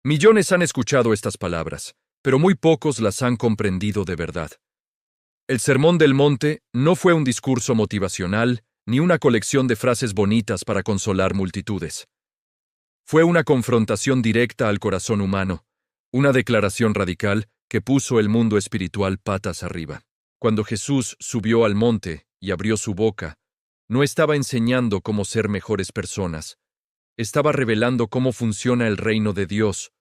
Millones han escuchado estas palabras, pero muy pocos las han comprendido de verdad. El Sermón del Monte no fue un discurso motivacional ni una colección de frases bonitas para consolar multitudes. Fue una confrontación directa al corazón humano, una declaración radical que puso el mundo espiritual patas arriba. Cuando Jesús subió al monte y abrió su boca, no estaba enseñando cómo ser mejores personas, estaba revelando cómo funciona el reino de Dios,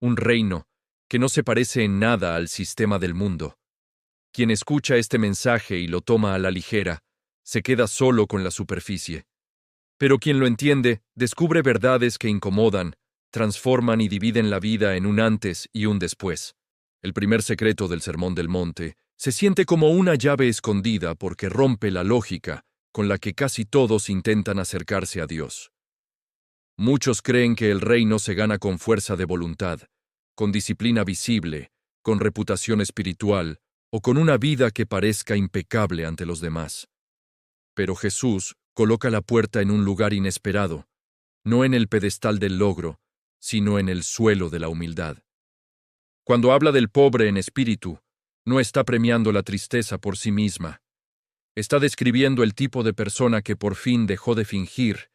un reino que no se parece en nada al sistema del mundo. Quien escucha este mensaje y lo toma a la ligera, se queda solo con la superficie. Pero quien lo entiende, descubre verdades que incomodan, transforman y dividen la vida en un antes y un después. El primer secreto del Sermón del Monte se siente como una llave escondida porque rompe la lógica con la que casi todos intentan acercarse a Dios. Muchos creen que el reino se gana con fuerza de voluntad, con disciplina visible, con reputación espiritual o con una vida que parezca impecable ante los demás. Pero Jesús coloca la puerta en un lugar inesperado, no en el pedestal del logro, sino en el suelo de la humildad. Cuando habla del pobre en espíritu, no está premiando la tristeza por sí misma. Está describiendo el tipo de persona que por fin dejó de fingir,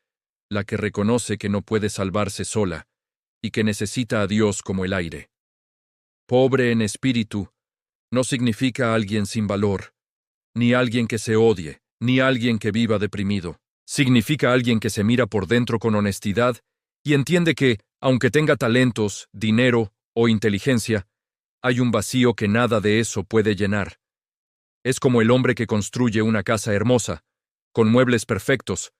la que reconoce que no puede salvarse sola y que necesita a Dios como el aire. Pobre en espíritu no significa alguien sin valor, ni alguien que se odie, ni alguien que viva deprimido. Significa alguien que se mira por dentro con honestidad y entiende que, aunque tenga talentos, dinero o inteligencia, hay un vacío que nada de eso puede llenar. Es como el hombre que construye una casa hermosa, con muebles perfectos,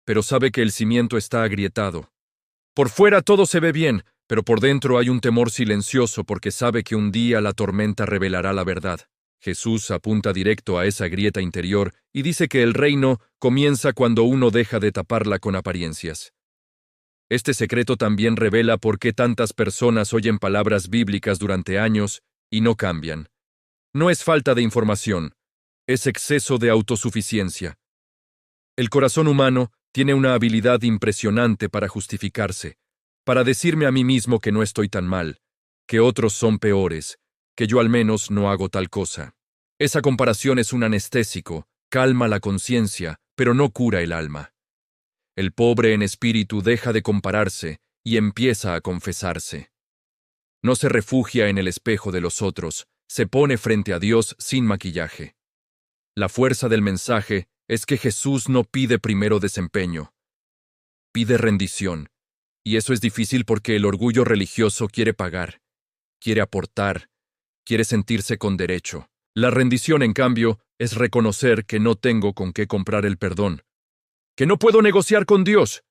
pero sabe que el cimiento está agrietado. Por fuera todo se ve bien, pero por dentro hay un temor silencioso porque sabe que un día la tormenta revelará la verdad. Jesús apunta directo a esa grieta interior y dice que el reino comienza cuando uno deja de taparla con apariencias. Este secreto también revela por qué tantas personas oyen palabras bíblicas durante años y no cambian. No es falta de información, es exceso de autosuficiencia. El corazón humano tiene una habilidad impresionante para justificarse, para decirme a mí mismo que no estoy tan mal, que otros son peores, que yo al menos no hago tal cosa. Esa comparación es un anestésico, calma la conciencia, pero no cura el alma. El pobre en espíritu deja de compararse y empieza a confesarse. No se refugia en el espejo de los otros, se pone frente a Dios sin maquillaje. La fuerza del mensaje es que Jesús no pide primero desempeño, pide rendición, y eso es difícil porque el orgullo religioso quiere pagar, quiere aportar, quiere sentirse con derecho. La rendición, en cambio, es reconocer que no tengo con qué comprar el perdón, que no puedo negociar con Dios,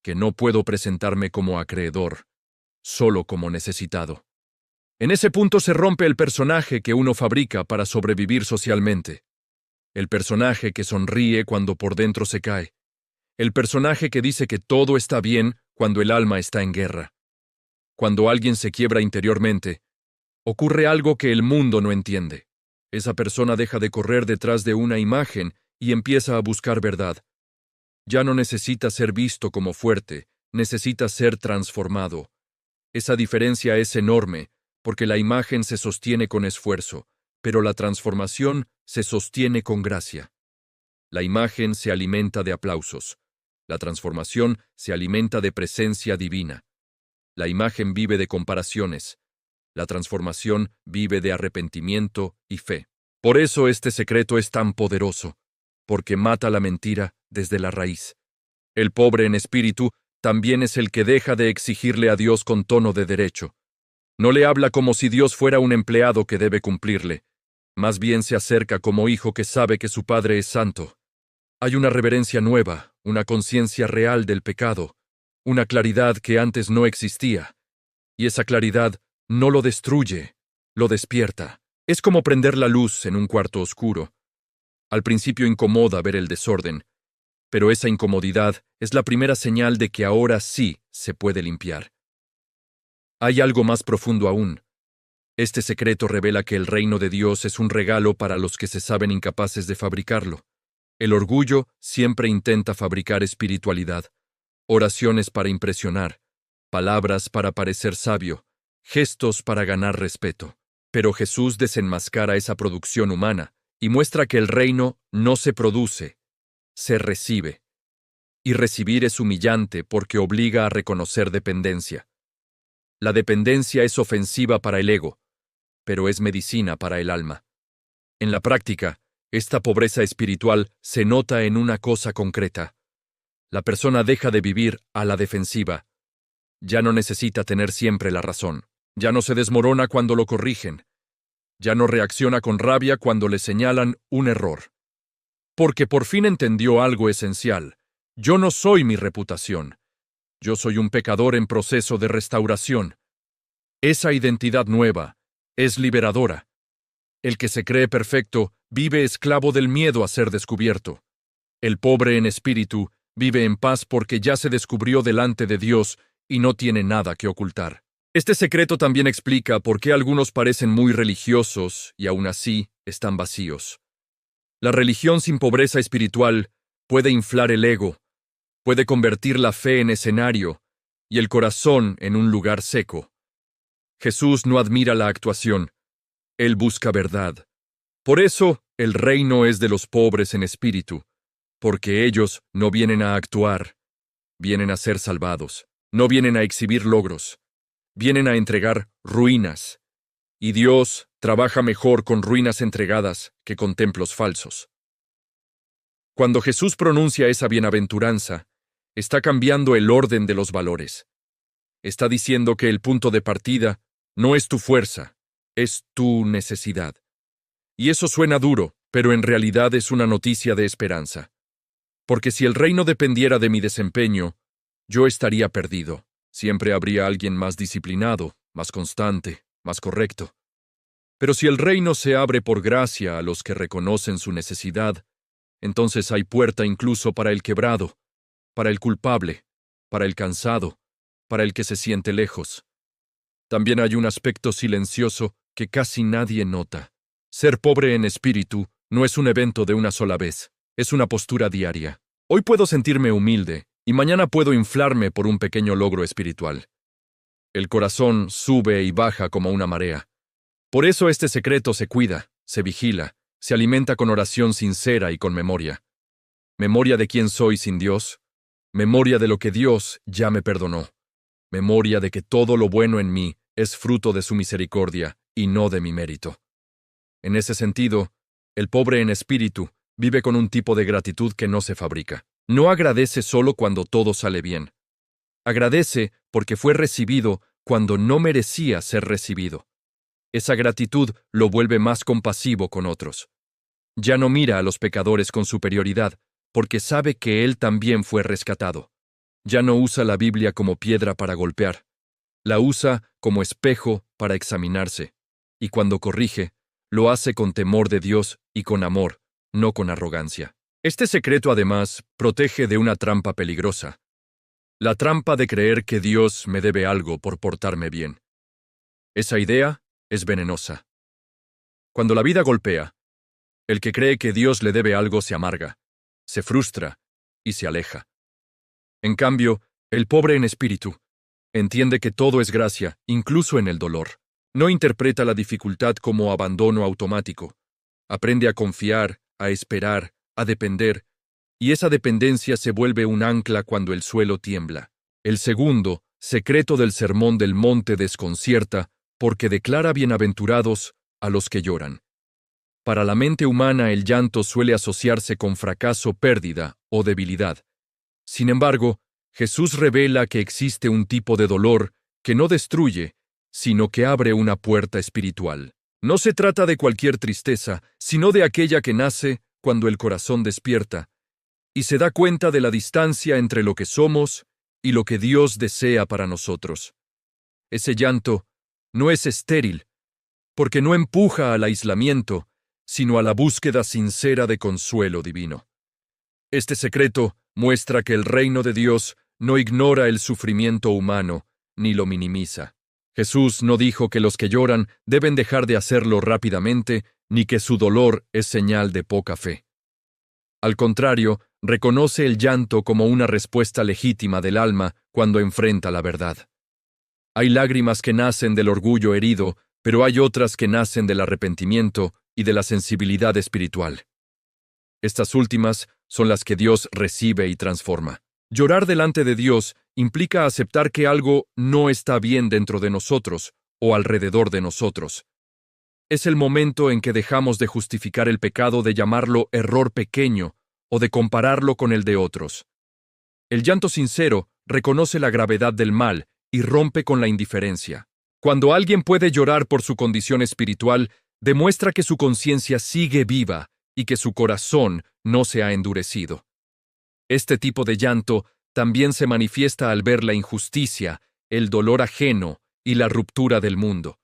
que no puedo presentarme como acreedor, solo como necesitado. En ese punto se rompe el personaje que uno fabrica para sobrevivir socialmente. El personaje que sonríe cuando por dentro se cae. El personaje que dice que todo está bien cuando el alma está en guerra. Cuando alguien se quiebra interiormente, ocurre algo que el mundo no entiende. Esa persona deja de correr detrás de una imagen y empieza a buscar verdad. Ya no necesita ser visto como fuerte, necesita ser transformado. Esa diferencia es enorme, porque la imagen se sostiene con esfuerzo, pero la transformación se sostiene con gracia. La imagen se alimenta de aplausos. La transformación se alimenta de presencia divina. La imagen vive de comparaciones. La transformación vive de arrepentimiento y fe. Por eso este secreto es tan poderoso, porque mata la mentira desde la raíz. El pobre en espíritu también es el que deja de exigirle a Dios con tono de derecho. No le habla como si Dios fuera un empleado que debe cumplirle. Más bien se acerca como hijo que sabe que su Padre es santo. Hay una reverencia nueva, una conciencia real del pecado, una claridad que antes no existía. Y esa claridad no lo destruye, lo despierta. Es como prender la luz en un cuarto oscuro. Al principio incomoda ver el desorden, pero esa incomodidad es la primera señal de que ahora sí se puede limpiar. Hay algo más profundo aún. Este secreto revela que el reino de Dios es un regalo para los que se saben incapaces de fabricarlo. El orgullo siempre intenta fabricar espiritualidad, oraciones para impresionar, palabras para parecer sabio, gestos para ganar respeto. Pero Jesús desenmascara esa producción humana y muestra que el reino no se produce, se recibe. Y recibir es humillante porque obliga a reconocer dependencia. La dependencia es ofensiva para el ego, pero es medicina para el alma. En la práctica, esta pobreza espiritual se nota en una cosa concreta. La persona deja de vivir a la defensiva. Ya no necesita tener siempre la razón. Ya no se desmorona cuando lo corrigen. Ya no reacciona con rabia cuando le señalan un error. Porque por fin entendió algo esencial. Yo no soy mi reputación. Yo soy un pecador en proceso de restauración. Esa identidad nueva es liberadora. El que se cree perfecto vive esclavo del miedo a ser descubierto. El pobre en espíritu vive en paz porque ya se descubrió delante de Dios y no tiene nada que ocultar. Este secreto también explica por qué algunos parecen muy religiosos y aún así están vacíos. La religión sin pobreza espiritual puede inflar el ego, puede convertir la fe en escenario y el corazón en un lugar seco. Jesús no admira la actuación, Él busca verdad. Por eso, el reino es de los pobres en espíritu, porque ellos no vienen a actuar, vienen a ser salvados, no vienen a exhibir logros, vienen a entregar ruinas, y Dios trabaja mejor con ruinas entregadas que con templos falsos. Cuando Jesús pronuncia esa bienaventuranza, está cambiando el orden de los valores. Está diciendo que el punto de partida no es tu fuerza, es tu necesidad. Y eso suena duro, pero en realidad es una noticia de esperanza. Porque si el reino dependiera de mi desempeño, yo estaría perdido. Siempre habría alguien más disciplinado, más constante, más correcto. Pero si el reino se abre por gracia a los que reconocen su necesidad, entonces hay puerta incluso para el quebrado, para el culpable, para el cansado, para el que se siente lejos. También hay un aspecto silencioso que casi nadie nota. Ser pobre en espíritu no es un evento de una sola vez, es una postura diaria. Hoy puedo sentirme humilde y mañana puedo inflarme por un pequeño logro espiritual. El corazón sube y baja como una marea. Por eso este secreto se cuida, se vigila, se alimenta con oración sincera y con memoria. Memoria de quién soy sin Dios, memoria de lo que Dios ya me perdonó, memoria de que todo lo bueno en mí es fruto de su misericordia y no de mi mérito. En ese sentido, el pobre en espíritu vive con un tipo de gratitud que no se fabrica. No agradece solo cuando todo sale bien. Agradece porque fue recibido cuando no merecía ser recibido. Esa gratitud lo vuelve más compasivo con otros. Ya no mira a los pecadores con superioridad, porque sabe que él también fue rescatado. Ya no usa la Biblia como piedra para golpear. La usa como espejo para examinarse. Y cuando corrige, lo hace con temor de Dios y con amor, no con arrogancia. Este secreto, además, protege de una trampa peligrosa. La trampa de creer que Dios me debe algo por portarme bien. Esa idea es venenosa. Cuando la vida golpea, el que cree que Dios le debe algo se amarga, se frustra y se aleja. En cambio, el pobre en espíritu entiende que todo es gracia, incluso en el dolor. No interpreta la dificultad como abandono automático. Aprende a confiar, a esperar, a depender, y esa dependencia se vuelve un ancla cuando el suelo tiembla. El segundo, secreto del Sermón del Monte desconcierta, porque declara bienaventurados a los que lloran. Para la mente humana el llanto suele asociarse con fracaso, pérdida o debilidad. Sin embargo, Jesús revela que existe un tipo de dolor que no destruye, sino que abre una puerta espiritual. No se trata de cualquier tristeza, sino de aquella que nace cuando el corazón despierta y se da cuenta de la distancia entre lo que somos y lo que Dios desea para nosotros. Ese llanto no es estéril, porque no empuja al aislamiento, sino a la búsqueda sincera de consuelo divino. Este secreto muestra que el reino de Dios no ignora el sufrimiento humano ni lo minimiza. Jesús no dijo que los que lloran deben dejar de hacerlo rápidamente, ni que su dolor es señal de poca fe. Al contrario, reconoce el llanto como una respuesta legítima del alma cuando enfrenta la verdad. Hay lágrimas que nacen del orgullo herido, pero hay otras que nacen del arrepentimiento y de la sensibilidad espiritual. Estas últimas son las que Dios recibe y transforma. Llorar delante de Dios implica aceptar que algo no está bien dentro de nosotros o alrededor de nosotros. Es el momento en que dejamos de justificar el pecado, de llamarlo error pequeño o de compararlo con el de otros. El llanto sincero reconoce la gravedad del mal y rompe con la indiferencia. Cuando alguien puede llorar por su condición espiritual, demuestra que su conciencia sigue viva y que su corazón no se ha endurecido. Este tipo de llanto también se manifiesta al ver la injusticia, el dolor ajeno y la ruptura del mundo.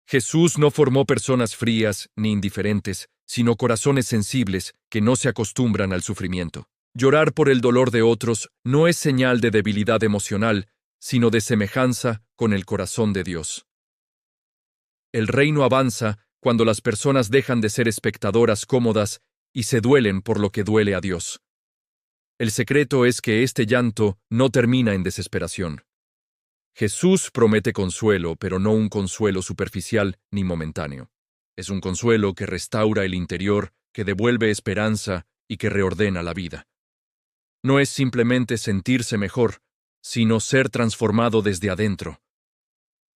Jesús no formó personas frías ni indiferentes, sino corazones sensibles que no se acostumbran al sufrimiento. Llorar por el dolor de otros no es señal de debilidad emocional, sino de semejanza con el corazón de Dios. El reino avanza cuando las personas dejan de ser espectadoras cómodas y se duelen por lo que duele a Dios. El secreto es que este llanto no termina en desesperación. Jesús promete consuelo, pero no un consuelo superficial ni momentáneo. Es un consuelo que restaura el interior, que devuelve esperanza y que reordena la vida. No es simplemente sentirse mejor, sino ser transformado desde adentro.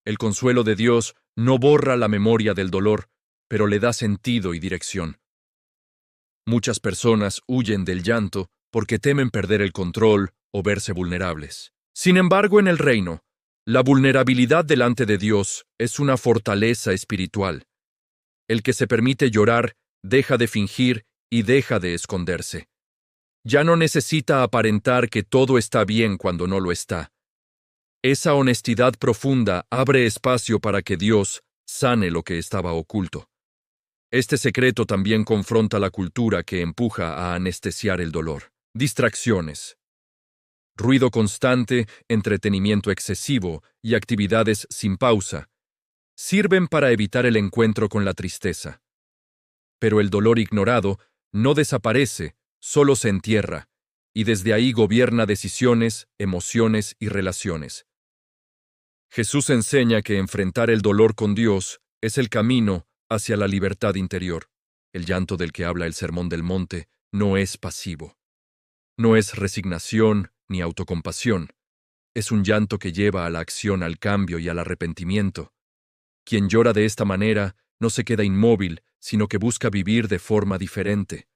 El consuelo de Dios no borra la memoria del dolor, pero le da sentido y dirección. Muchas personas huyen del llanto porque temen perder el control o verse vulnerables. Sin embargo, en el reino, la vulnerabilidad delante de Dios es una fortaleza espiritual. El que se permite llorar deja de fingir y deja de esconderse. Ya no necesita aparentar que todo está bien cuando no lo está. Esa honestidad profunda abre espacio para que Dios sane lo que estaba oculto. Este secreto también confronta la cultura que empuja a anestesiar el dolor. Distracciones. Ruido constante, entretenimiento excesivo y actividades sin pausa sirven para evitar el encuentro con la tristeza. Pero el dolor ignorado no desaparece, solo se entierra, y desde ahí gobierna decisiones, emociones y relaciones. Jesús enseña que enfrentar el dolor con Dios es el camino hacia la libertad interior. El llanto del que habla el Sermón del Monte no es pasivo. No es resignación ni autocompasión. Es un llanto que lleva a la acción, al cambio y al arrepentimiento. Quien llora de esta manera no se queda inmóvil, sino que busca vivir de forma diferente.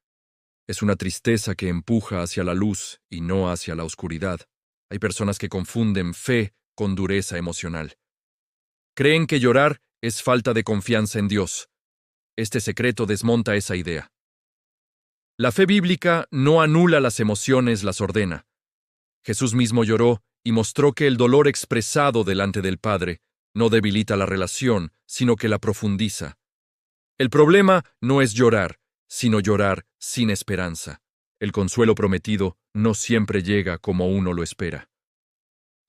Es una tristeza que empuja hacia la luz y no hacia la oscuridad. Hay personas que confunden fe con dureza emocional. Creen que llorar es falta de confianza en Dios. Este secreto desmonta esa idea. La fe bíblica no anula las emociones, las ordena. Jesús mismo lloró y mostró que el dolor expresado delante del Padre no debilita la relación, sino que la profundiza. El problema no es llorar, sino llorar sin esperanza. El consuelo prometido no siempre llega como uno lo espera.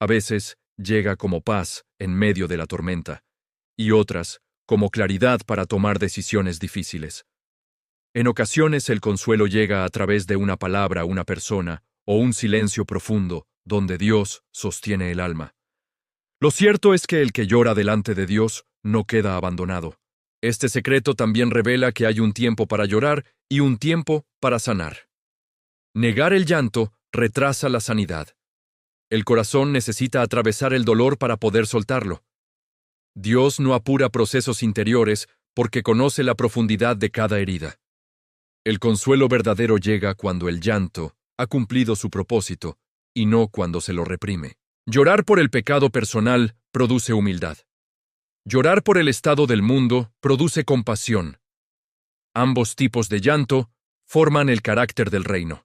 A veces llega como paz en medio de la tormenta, y otras como claridad para tomar decisiones difíciles. En ocasiones el consuelo llega a través de una palabra, una persona, o un silencio profundo, donde Dios sostiene el alma. Lo cierto es que el que llora delante de Dios no queda abandonado. Este secreto también revela que hay un tiempo para llorar y un tiempo para sanar. Negar el llanto retrasa la sanidad. El corazón necesita atravesar el dolor para poder soltarlo. Dios no apura procesos interiores porque conoce la profundidad de cada herida. El consuelo verdadero llega cuando el llanto ha cumplido su propósito y no cuando se lo reprime. Llorar por el pecado personal produce humildad. Llorar por el estado del mundo produce compasión. Ambos tipos de llanto forman el carácter del reino.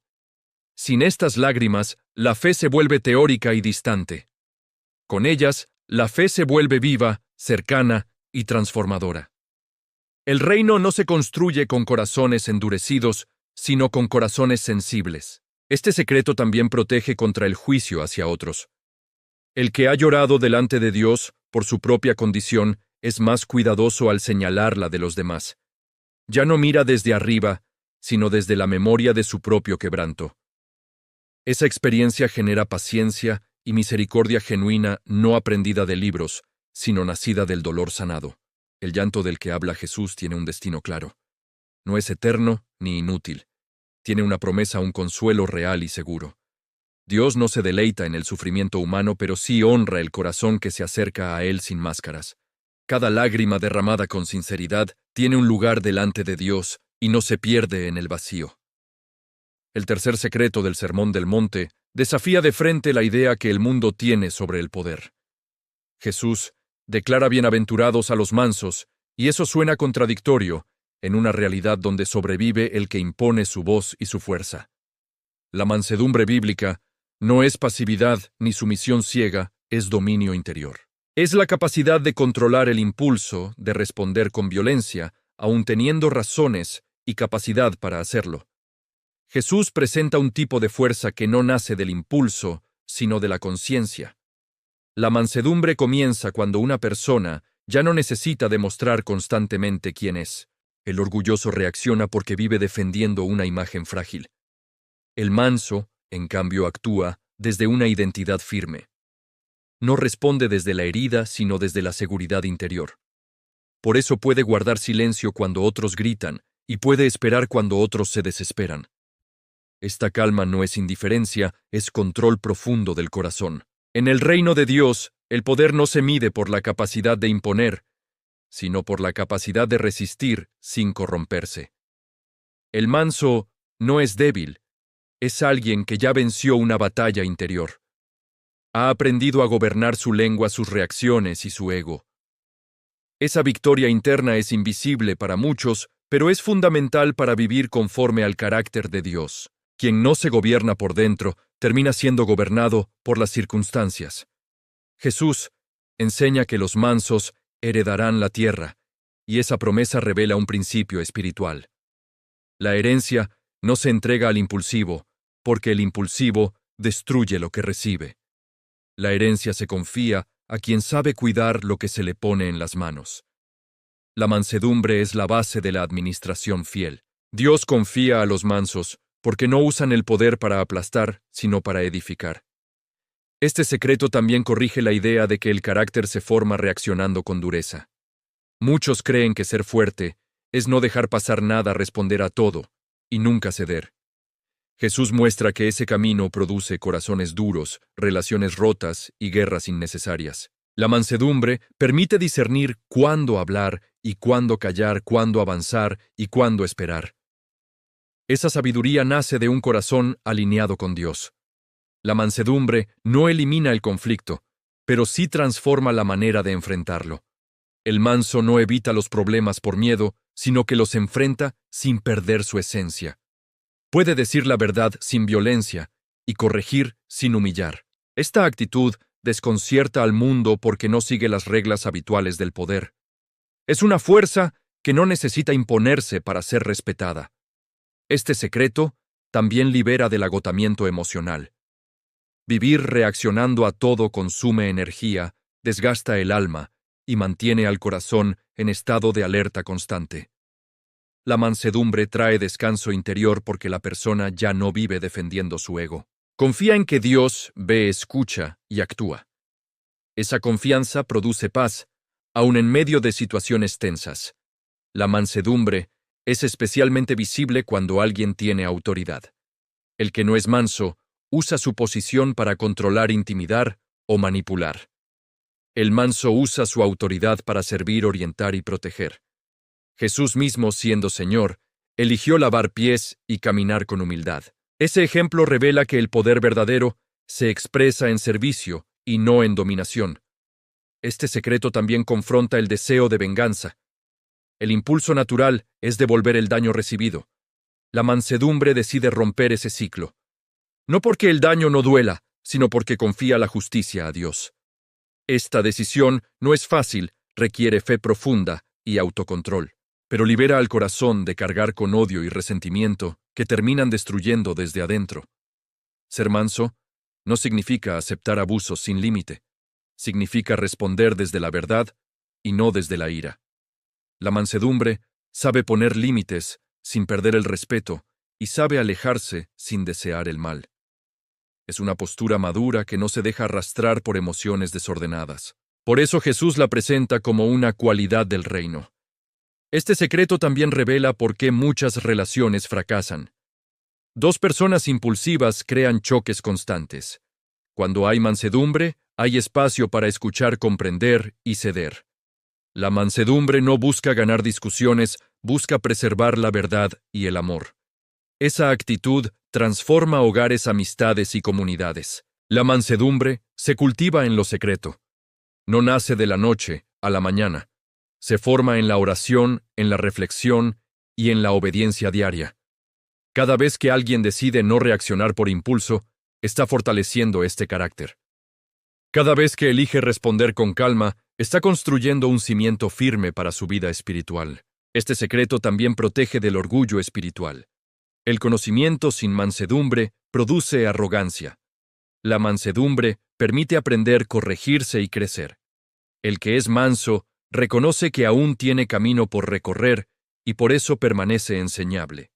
Sin estas lágrimas, la fe se vuelve teórica y distante. Con ellas, la fe se vuelve viva, cercana y transformadora. El reino no se construye con corazones endurecidos, sino con corazones sensibles. Este secreto también protege contra el juicio hacia otros. El que ha llorado delante de Dios por su propia condición es más cuidadoso al señalar la de los demás. Ya no mira desde arriba, sino desde la memoria de su propio quebranto. Esa experiencia genera paciencia y misericordia genuina no aprendida de libros, sino nacida del dolor sanado. El llanto del que habla Jesús tiene un destino claro. No es eterno ni inútil. Tiene una promesa, un consuelo real y seguro. Dios no se deleita en el sufrimiento humano, pero sí honra el corazón que se acerca a Él sin máscaras. Cada lágrima derramada con sinceridad tiene un lugar delante de Dios y no se pierde en el vacío. El tercer secreto del Sermón del Monte desafía de frente la idea que el mundo tiene sobre el poder. Jesús declara bienaventurados a los mansos, y eso suena contradictorio en una realidad donde sobrevive el que impone su voz y su fuerza. La mansedumbre bíblica no es pasividad ni sumisión ciega, es dominio interior. Es la capacidad de controlar el impulso, de responder con violencia, aun teniendo razones y capacidad para hacerlo. Jesús presenta un tipo de fuerza que no nace del impulso, sino de la conciencia. La mansedumbre comienza cuando una persona ya no necesita demostrar constantemente quién es. El orgulloso reacciona porque vive defendiendo una imagen frágil. El manso, en cambio, actúa desde una identidad firme. No responde desde la herida, sino desde la seguridad interior. Por eso puede guardar silencio cuando otros gritan y puede esperar cuando otros se desesperan. Esta calma no es indiferencia, es control profundo del corazón. En el reino de Dios, el poder no se mide por la capacidad de imponer, sino por la capacidad de resistir sin corromperse. El manso no es débil, es alguien que ya venció una batalla interior. Ha aprendido a gobernar su lengua, sus reacciones y su ego. Esa victoria interna es invisible para muchos, pero es fundamental para vivir conforme al carácter de Dios. Quien no se gobierna por dentro, termina siendo gobernado por las circunstancias. Jesús enseña que los mansos heredarán la tierra, y esa promesa revela un principio espiritual. La herencia no se entrega al impulsivo, porque el impulsivo destruye lo que recibe. La herencia se confía a quien sabe cuidar lo que se le pone en las manos. La mansedumbre es la base de la administración fiel. Dios confía a los mansos, porque no usan el poder para aplastar, sino para edificar. Este secreto también corrige la idea de que el carácter se forma reaccionando con dureza. Muchos creen que ser fuerte es no dejar pasar nada, responder a todo, y nunca ceder. Jesús muestra que ese camino produce corazones duros, relaciones rotas y guerras innecesarias. La mansedumbre permite discernir cuándo hablar y cuándo callar, cuándo avanzar y cuándo esperar. Esa sabiduría nace de un corazón alineado con Dios. La mansedumbre no elimina el conflicto, pero sí transforma la manera de enfrentarlo. El manso no evita los problemas por miedo, sino que los enfrenta sin perder su esencia. Puede decir la verdad sin violencia y corregir sin humillar. Esta actitud desconcierta al mundo porque no sigue las reglas habituales del poder. Es una fuerza que no necesita imponerse para ser respetada. Este secreto también libera del agotamiento emocional. Vivir reaccionando a todo consume energía, desgasta el alma y mantiene al corazón en estado de alerta constante. La mansedumbre trae descanso interior porque la persona ya no vive defendiendo su ego. Confía en que Dios ve, escucha y actúa. Esa confianza produce paz, aun en medio de situaciones tensas. La mansedumbre es especialmente visible cuando alguien tiene autoridad. El que no es manso usa su posición para controlar, intimidar o manipular. El manso usa su autoridad para servir, orientar y proteger. Jesús mismo, siendo Señor, eligió lavar pies y caminar con humildad. Ese ejemplo revela que el poder verdadero se expresa en servicio y no en dominación. Este secreto también confronta el deseo de venganza. El impulso natural es devolver el daño recibido. La mansedumbre decide romper ese ciclo. No porque el daño no duela, sino porque confía la justicia a Dios. Esta decisión no es fácil, requiere fe profunda y autocontrol, pero libera al corazón de cargar con odio y resentimiento que terminan destruyendo desde adentro. Ser manso no significa aceptar abusos sin límite. Significa responder desde la verdad y no desde la ira. La mansedumbre sabe poner límites sin perder el respeto y sabe alejarse sin desear el mal. Es una postura madura que no se deja arrastrar por emociones desordenadas. Por eso Jesús la presenta como una cualidad del reino. Este secreto también revela por qué muchas relaciones fracasan. Dos personas impulsivas crean choques constantes. Cuando hay mansedumbre, hay espacio para escuchar, comprender y ceder. La mansedumbre no busca ganar discusiones, busca preservar la verdad y el amor. Esa actitud transforma hogares, amistades y comunidades. La mansedumbre se cultiva en lo secreto. No nace de la noche a la mañana. Se forma en la oración, en la reflexión y en la obediencia diaria. Cada vez que alguien decide no reaccionar por impulso, está fortaleciendo este carácter. Cada vez que elige responder con calma, está construyendo un cimiento firme para su vida espiritual. Este secreto también protege del orgullo espiritual. El conocimiento sin mansedumbre produce arrogancia. La mansedumbre permite aprender, corregirse y crecer. El que es manso reconoce que aún tiene camino por recorrer y por eso permanece enseñable.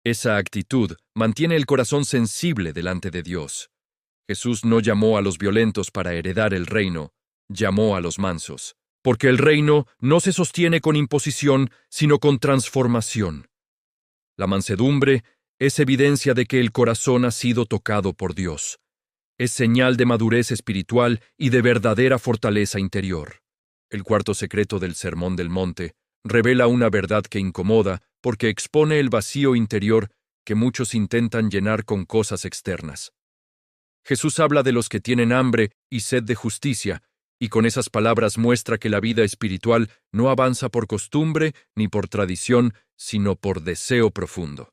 Esa actitud mantiene el corazón sensible delante de Dios. Jesús no llamó a los violentos para heredar el reino, llamó a los mansos, porque el reino no se sostiene con imposición, sino con transformación. La mansedumbre es evidencia de que el corazón ha sido tocado por Dios. Es señal de madurez espiritual y de verdadera fortaleza interior. El cuarto secreto del Sermón del Monte revela una verdad que incomoda porque expone el vacío interior que muchos intentan llenar con cosas externas. Jesús habla de los que tienen hambre y sed de justicia, y con esas palabras muestra que la vida espiritual no avanza por costumbre ni por tradición, sino por deseo profundo.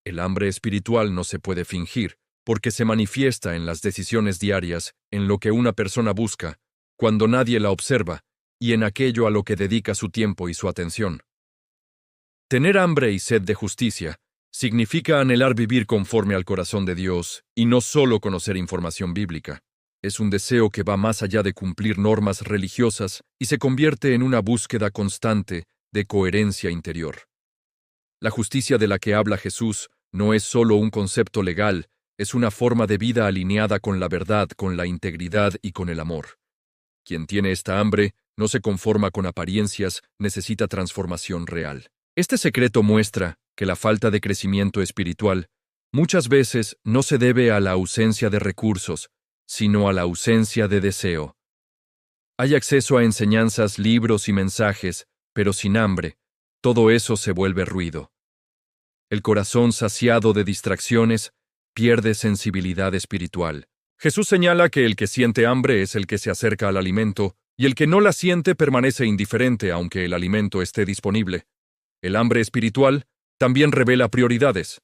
El hambre espiritual no se puede fingir, porque se manifiesta en las decisiones diarias, en lo que una persona busca, cuando nadie la observa, y en aquello a lo que dedica su tiempo y su atención. Tener hambre y sed de justicia significa anhelar vivir conforme al corazón de Dios y no solo conocer información bíblica. Es un deseo que va más allá de cumplir normas religiosas y se convierte en una búsqueda constante de coherencia interior. La justicia de la que habla Jesús no es solo un concepto legal, es una forma de vida alineada con la verdad, con la integridad y con el amor. Quien tiene esta hambre no se conforma con apariencias, necesita transformación real. Este secreto muestra que la falta de crecimiento espiritual muchas veces no se debe a la ausencia de recursos, sino a la ausencia de deseo. Hay acceso a enseñanzas, libros y mensajes, pero sin hambre, todo eso se vuelve ruido. El corazón saciado de distracciones pierde sensibilidad espiritual. Jesús señala que el que siente hambre es el que se acerca al alimento, y el que no la siente permanece indiferente aunque el alimento esté disponible. El hambre espiritual también revela prioridades.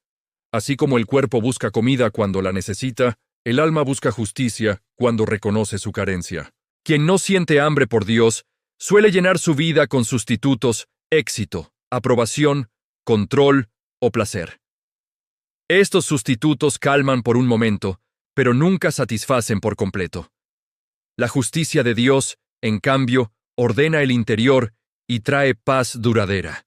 Así como el cuerpo busca comida cuando la necesita, el alma busca justicia cuando reconoce su carencia. Quien no siente hambre por Dios suele llenar su vida con sustitutos, éxito, aprobación, control o placer. Estos sustitutos calman por un momento, pero nunca satisfacen por completo. La justicia de Dios, en cambio, ordena el interior y trae paz duradera.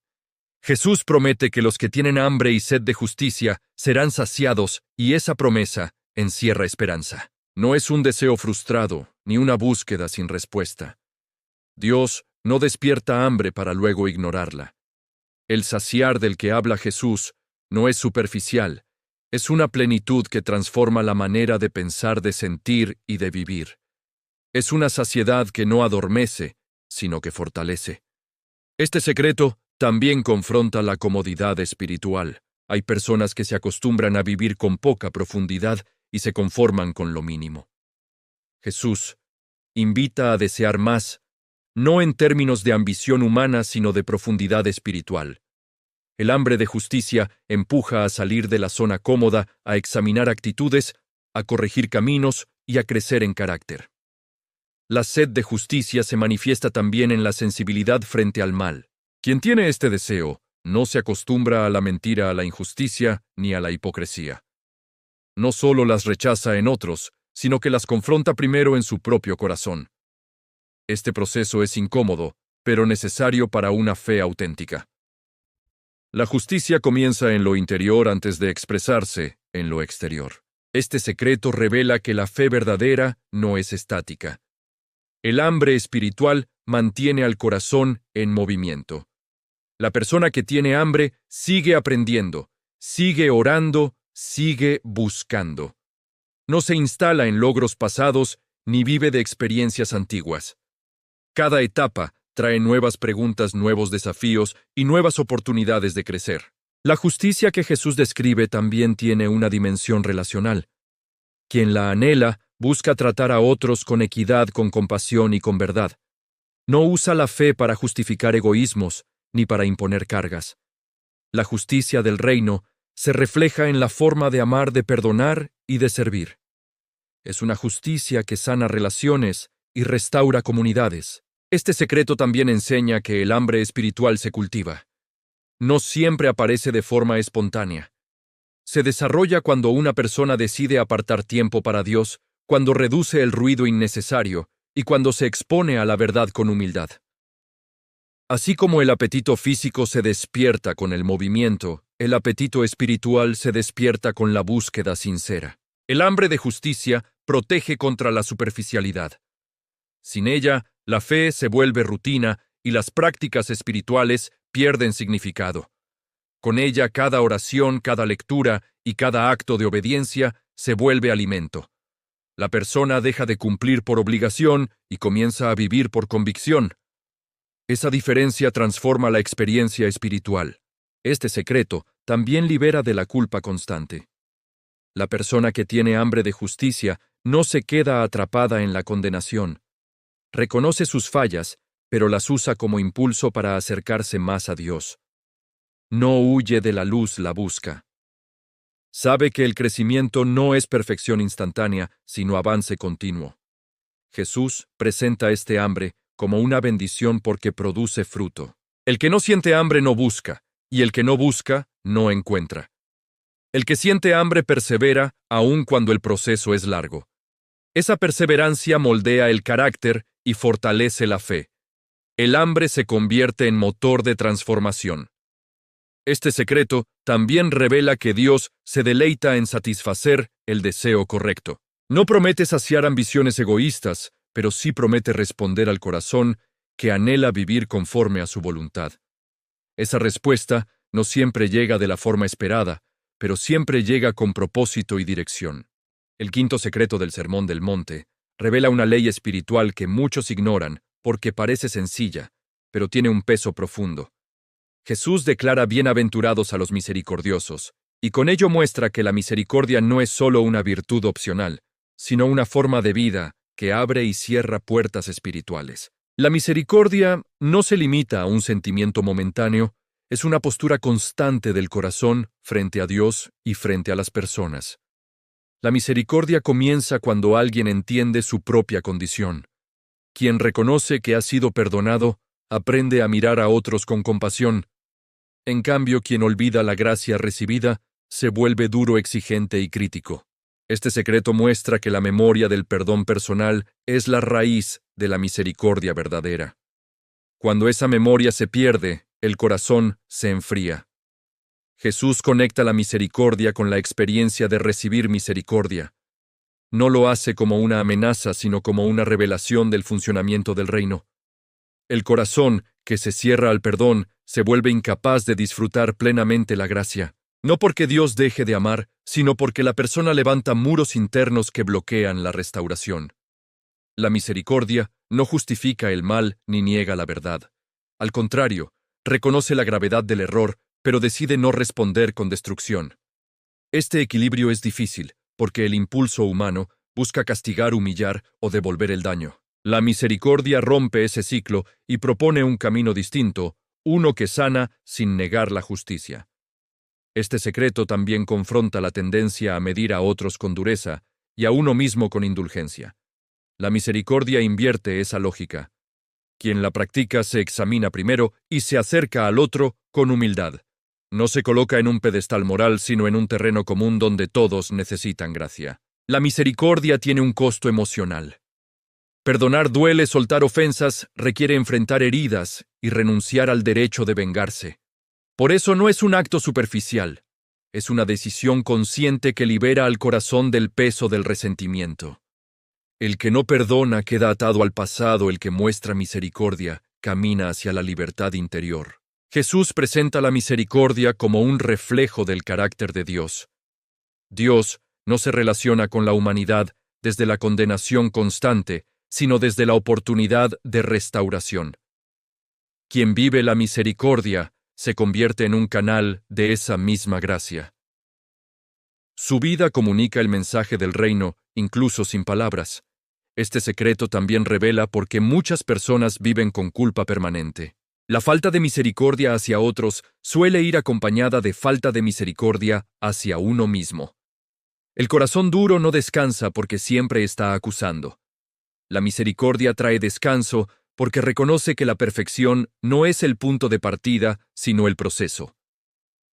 Jesús promete que los que tienen hambre y sed de justicia serán saciados, y esa promesa encierra esperanza. No es un deseo frustrado, ni una búsqueda sin respuesta. Dios no despierta hambre para luego ignorarla. El saciar del que habla Jesús no es superficial, es una plenitud que transforma la manera de pensar, de sentir y de vivir. Es una saciedad que no adormece, sino que fortalece. Este secreto también confronta la comodidad espiritual. Hay personas que se acostumbran a vivir con poca profundidad y se conforman con lo mínimo. Jesús invita a desear más, no en términos de ambición humana, sino de profundidad espiritual. El hambre de justicia empuja a salir de la zona cómoda, a examinar actitudes, a corregir caminos y a crecer en carácter. La sed de justicia se manifiesta también en la sensibilidad frente al mal. Quien tiene este deseo no se acostumbra a la mentira, a la injusticia ni a la hipocresía. No solo las rechaza en otros, sino que las confronta primero en su propio corazón. Este proceso es incómodo, pero necesario para una fe auténtica. La justicia comienza en lo interior antes de expresarse en lo exterior. Este secreto revela que la fe verdadera no es estática. El hambre espiritual mantiene al corazón en movimiento. La persona que tiene hambre sigue aprendiendo, sigue orando, sigue buscando. No se instala en logros pasados ni vive de experiencias antiguas. Cada etapa trae nuevas preguntas, nuevos desafíos y nuevas oportunidades de crecer. La justicia que Jesús describe también tiene una dimensión relacional. Quien la anhela busca tratar a otros con equidad, con compasión y con verdad. No usa la fe para justificar egoísmos ni para imponer cargas. La justicia del reino se refleja en la forma de amar, de perdonar y de servir. Es una justicia que sana relaciones y restaura comunidades. Este secreto también enseña que el hambre espiritual se cultiva. No siempre aparece de forma espontánea. Se desarrolla cuando una persona decide apartar tiempo para Dios, cuando reduce el ruido innecesario y cuando se expone a la verdad con humildad. Así como el apetito físico se despierta con el movimiento, el apetito espiritual se despierta con la búsqueda sincera. El hambre de justicia protege contra la superficialidad. Sin ella, la fe se vuelve rutina y las prácticas espirituales pierden significado. Con ella, cada oración, cada lectura y cada acto de obediencia se vuelve alimento. La persona deja de cumplir por obligación y comienza a vivir por convicción. Esa diferencia transforma la experiencia espiritual. Este secreto también libera de la culpa constante. La persona que tiene hambre de justicia no se queda atrapada en la condenación. Reconoce sus fallas, pero las usa como impulso para acercarse más a Dios. No huye de la luz, la busca. Sabe que el crecimiento no es perfección instantánea, sino avance continuo. Jesús presenta este hambre como una bendición porque produce fruto. El que no siente hambre no busca, y el que no busca no encuentra. El que siente hambre persevera aun cuando el proceso es largo. Esa perseverancia moldea el carácter y fortalece la fe. El hambre se convierte en motor de transformación. Este secreto también revela que Dios se deleita en satisfacer el deseo correcto. No promete saciar ambiciones egoístas, pero sí promete responder al corazón que anhela vivir conforme a su voluntad. Esa respuesta no siempre llega de la forma esperada, pero siempre llega con propósito y dirección. El quinto secreto del Sermón del Monte revela una ley espiritual que muchos ignoran porque parece sencilla, pero tiene un peso profundo. Jesús declara bienaventurados a los misericordiosos, y con ello muestra que la misericordia no es solo una virtud opcional, sino una forma de vida que abre y cierra puertas espirituales. La misericordia no se limita a un sentimiento momentáneo, es una postura constante del corazón frente a Dios y frente a las personas. La misericordia comienza cuando alguien entiende su propia condición. Quien reconoce que ha sido perdonado, aprende a mirar a otros con compasión. En cambio, quien olvida la gracia recibida, se vuelve duro, exigente y crítico. Este secreto muestra que la memoria del perdón personal es la raíz de la misericordia verdadera. Cuando esa memoria se pierde, el corazón se enfría. Jesús conecta la misericordia con la experiencia de recibir misericordia. No lo hace como una amenaza, sino como una revelación del funcionamiento del reino. El corazón, que se cierra al perdón, se vuelve incapaz de disfrutar plenamente la gracia. No porque Dios deje de amar, sino porque la persona levanta muros internos que bloquean la restauración. La misericordia no justifica el mal ni niega la verdad. Al contrario, reconoce la gravedad del error, pero decide no responder con destrucción. Este equilibrio es difícil, porque el impulso humano busca castigar, humillar o devolver el daño. La misericordia rompe ese ciclo y propone un camino distinto, uno que sana sin negar la justicia. Este secreto también confronta la tendencia a medir a otros con dureza y a uno mismo con indulgencia. La misericordia invierte esa lógica. Quien la practica se examina primero y se acerca al otro con humildad. No se coloca en un pedestal moral, sino en un terreno común donde todos necesitan gracia. La misericordia tiene un costo emocional. Perdonar duele, soltar ofensas requiere enfrentar heridas y renunciar al derecho de vengarse. Por eso no es un acto superficial. es una decisión consciente que libera al corazón del peso del resentimiento. El que no perdona queda atado al pasado, el que muestra misericordia camina hacia la libertad interior. Jesús presenta la misericordia como un reflejo del carácter de Dios. Dios no se relaciona con la humanidad desde la condenación constante, sino desde la oportunidad de restauración. Quien vive la misericordia se convierte en un canal de esa misma gracia. Su vida comunica el mensaje del reino, incluso sin palabras. Este secreto también revela por qué muchas personas viven con culpa permanente. La falta de misericordia hacia otros suele ir acompañada de falta de misericordia hacia uno mismo. El corazón duro no descansa porque siempre está acusando. La misericordia trae descanso porque reconoce que la perfección no es el punto de partida, sino el proceso.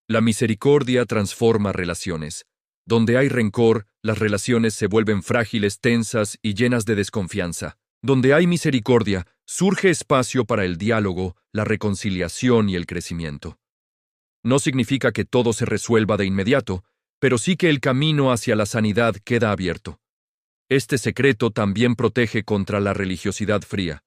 La misericordia transforma relaciones. Donde hay rencor, las relaciones se vuelven frágiles, tensas y llenas de desconfianza. Donde hay misericordia, surge espacio para el diálogo, la reconciliación y el crecimiento. No significa que todo se resuelva de inmediato, pero sí que el camino hacia la sanidad queda abierto. Este secreto también protege contra la religiosidad fría.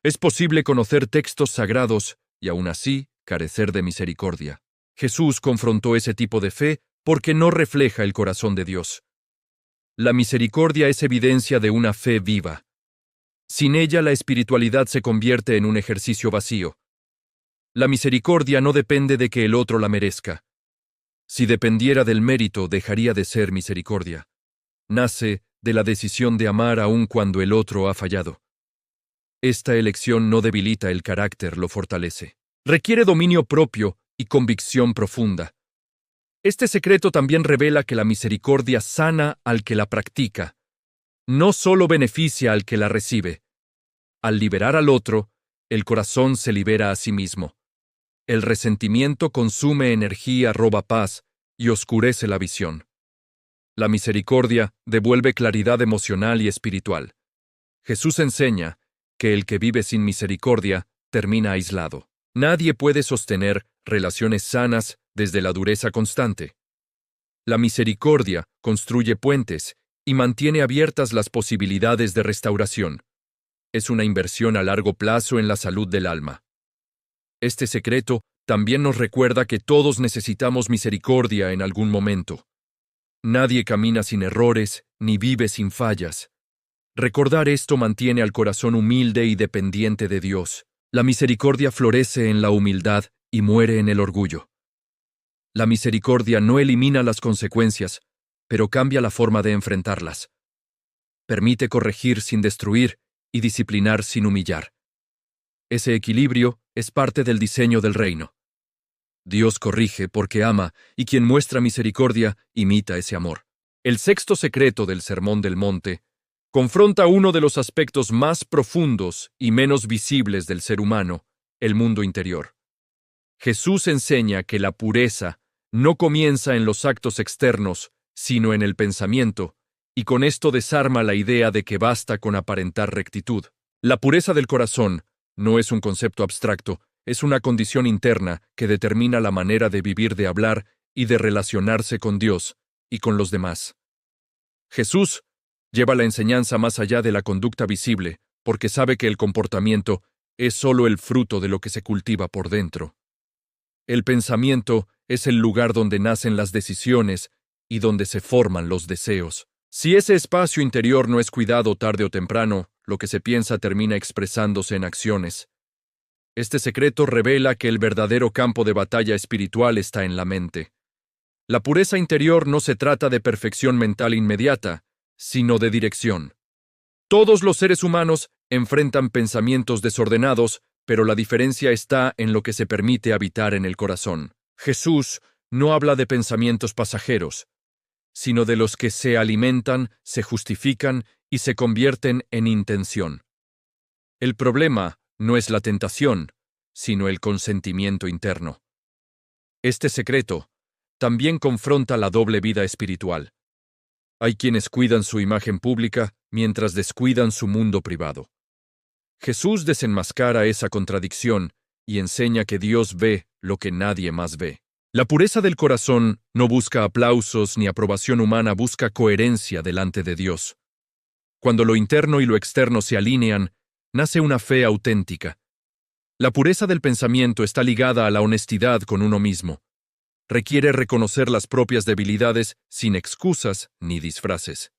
Es posible conocer textos sagrados y aún así carecer de misericordia. Jesús confrontó ese tipo de fe porque no refleja el corazón de Dios. La misericordia es evidencia de una fe viva. Sin ella la espiritualidad se convierte en un ejercicio vacío. La misericordia no depende de que el otro la merezca. Si dependiera del mérito, dejaría de ser misericordia. Nace de la decisión de amar aun cuando el otro ha fallado. Esta elección no debilita el carácter, lo fortalece. Requiere dominio propio y convicción profunda. Este secreto también revela que la misericordia sana al que la practica. No solo beneficia al que la recibe. Al liberar al otro, el corazón se libera a sí mismo. El resentimiento consume energía, roba paz y oscurece la visión. La misericordia devuelve claridad emocional y espiritual. Jesús enseña que el que vive sin misericordia termina aislado. Nadie puede sostener relaciones sanas desde la dureza constante. La misericordia construye puentes y mantiene abiertas las posibilidades de restauración. Es una inversión a largo plazo en la salud del alma. Este secreto también nos recuerda que todos necesitamos misericordia en algún momento. Nadie camina sin errores ni vive sin fallas. Recordar esto mantiene al corazón humilde y dependiente de Dios. La misericordia florece en la humildad y muere en el orgullo. La misericordia no elimina las consecuencias, pero cambia la forma de enfrentarlas. Permite corregir sin destruir y disciplinar sin humillar. Ese equilibrio es parte del diseño del reino. Dios corrige porque ama, y quien muestra misericordia imita ese amor. El sexto secreto del Sermón del Monte confronta uno de los aspectos más profundos y menos visibles del ser humano, el mundo interior. Jesús enseña que la pureza no comienza en los actos externos, sino en el pensamiento, y con esto desarma la idea de que basta con aparentar rectitud. La pureza del corazón no es un concepto abstracto, es una condición interna que determina la manera de vivir, de hablar y de relacionarse con Dios y con los demás. Jesús lleva la enseñanza más allá de la conducta visible, porque sabe que el comportamiento es solo el fruto de lo que se cultiva por dentro. El pensamiento es el lugar donde nacen las decisiones y donde se forman los deseos. Si ese espacio interior no es cuidado, tarde o temprano, lo que se piensa termina expresándose en acciones. Este secreto revela que el verdadero campo de batalla espiritual está en la mente. La pureza interior no se trata de perfección mental inmediata, sino de dirección. Todos los seres humanos enfrentan pensamientos desordenados, pero la diferencia está en lo que se permite habitar en el corazón. Jesús no habla de pensamientos pasajeros, sino de los que se alimentan, se justifican y se convierten en intención. El problema no es la tentación, sino el consentimiento interno. Este secreto también confronta la doble vida espiritual. Hay quienes cuidan su imagen pública mientras descuidan su mundo privado. Jesús desenmascara esa contradicción y enseña que Dios ve lo que nadie más ve. La pureza del corazón no busca aplausos ni aprobación humana, busca coherencia delante de Dios. Cuando lo interno y lo externo se alinean, nace una fe auténtica. La pureza del pensamiento está ligada a la honestidad con uno mismo. Requiere reconocer las propias debilidades sin excusas ni disfraces.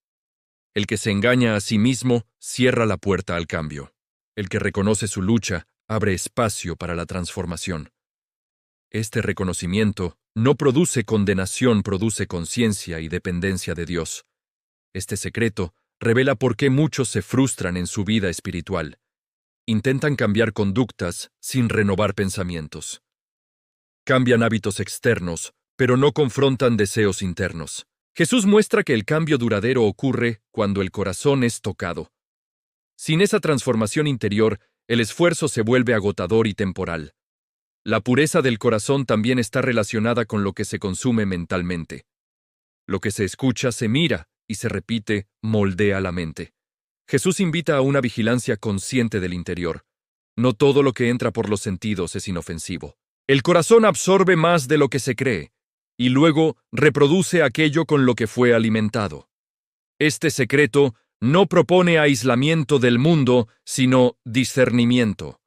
El que se engaña a sí mismo cierra la puerta al cambio. El que reconoce su lucha abre espacio para la transformación. Este reconocimiento no produce condenación, produce conciencia y dependencia de Dios. Este secreto revela por qué muchos se frustran en su vida espiritual. Intentan cambiar conductas sin renovar pensamientos. Cambian hábitos externos, pero no confrontan deseos internos. Jesús muestra que el cambio duradero ocurre cuando el corazón es tocado. Sin esa transformación interior, el esfuerzo se vuelve agotador y temporal. La pureza del corazón también está relacionada con lo que se consume mentalmente. Lo que se escucha, se mira y se repite, moldea la mente. Jesús invita a una vigilancia consciente del interior. No todo lo que entra por los sentidos es inofensivo. El corazón absorbe más de lo que se cree, y luego reproduce aquello con lo que fue alimentado. Este secreto no propone aislamiento del mundo, sino discernimiento.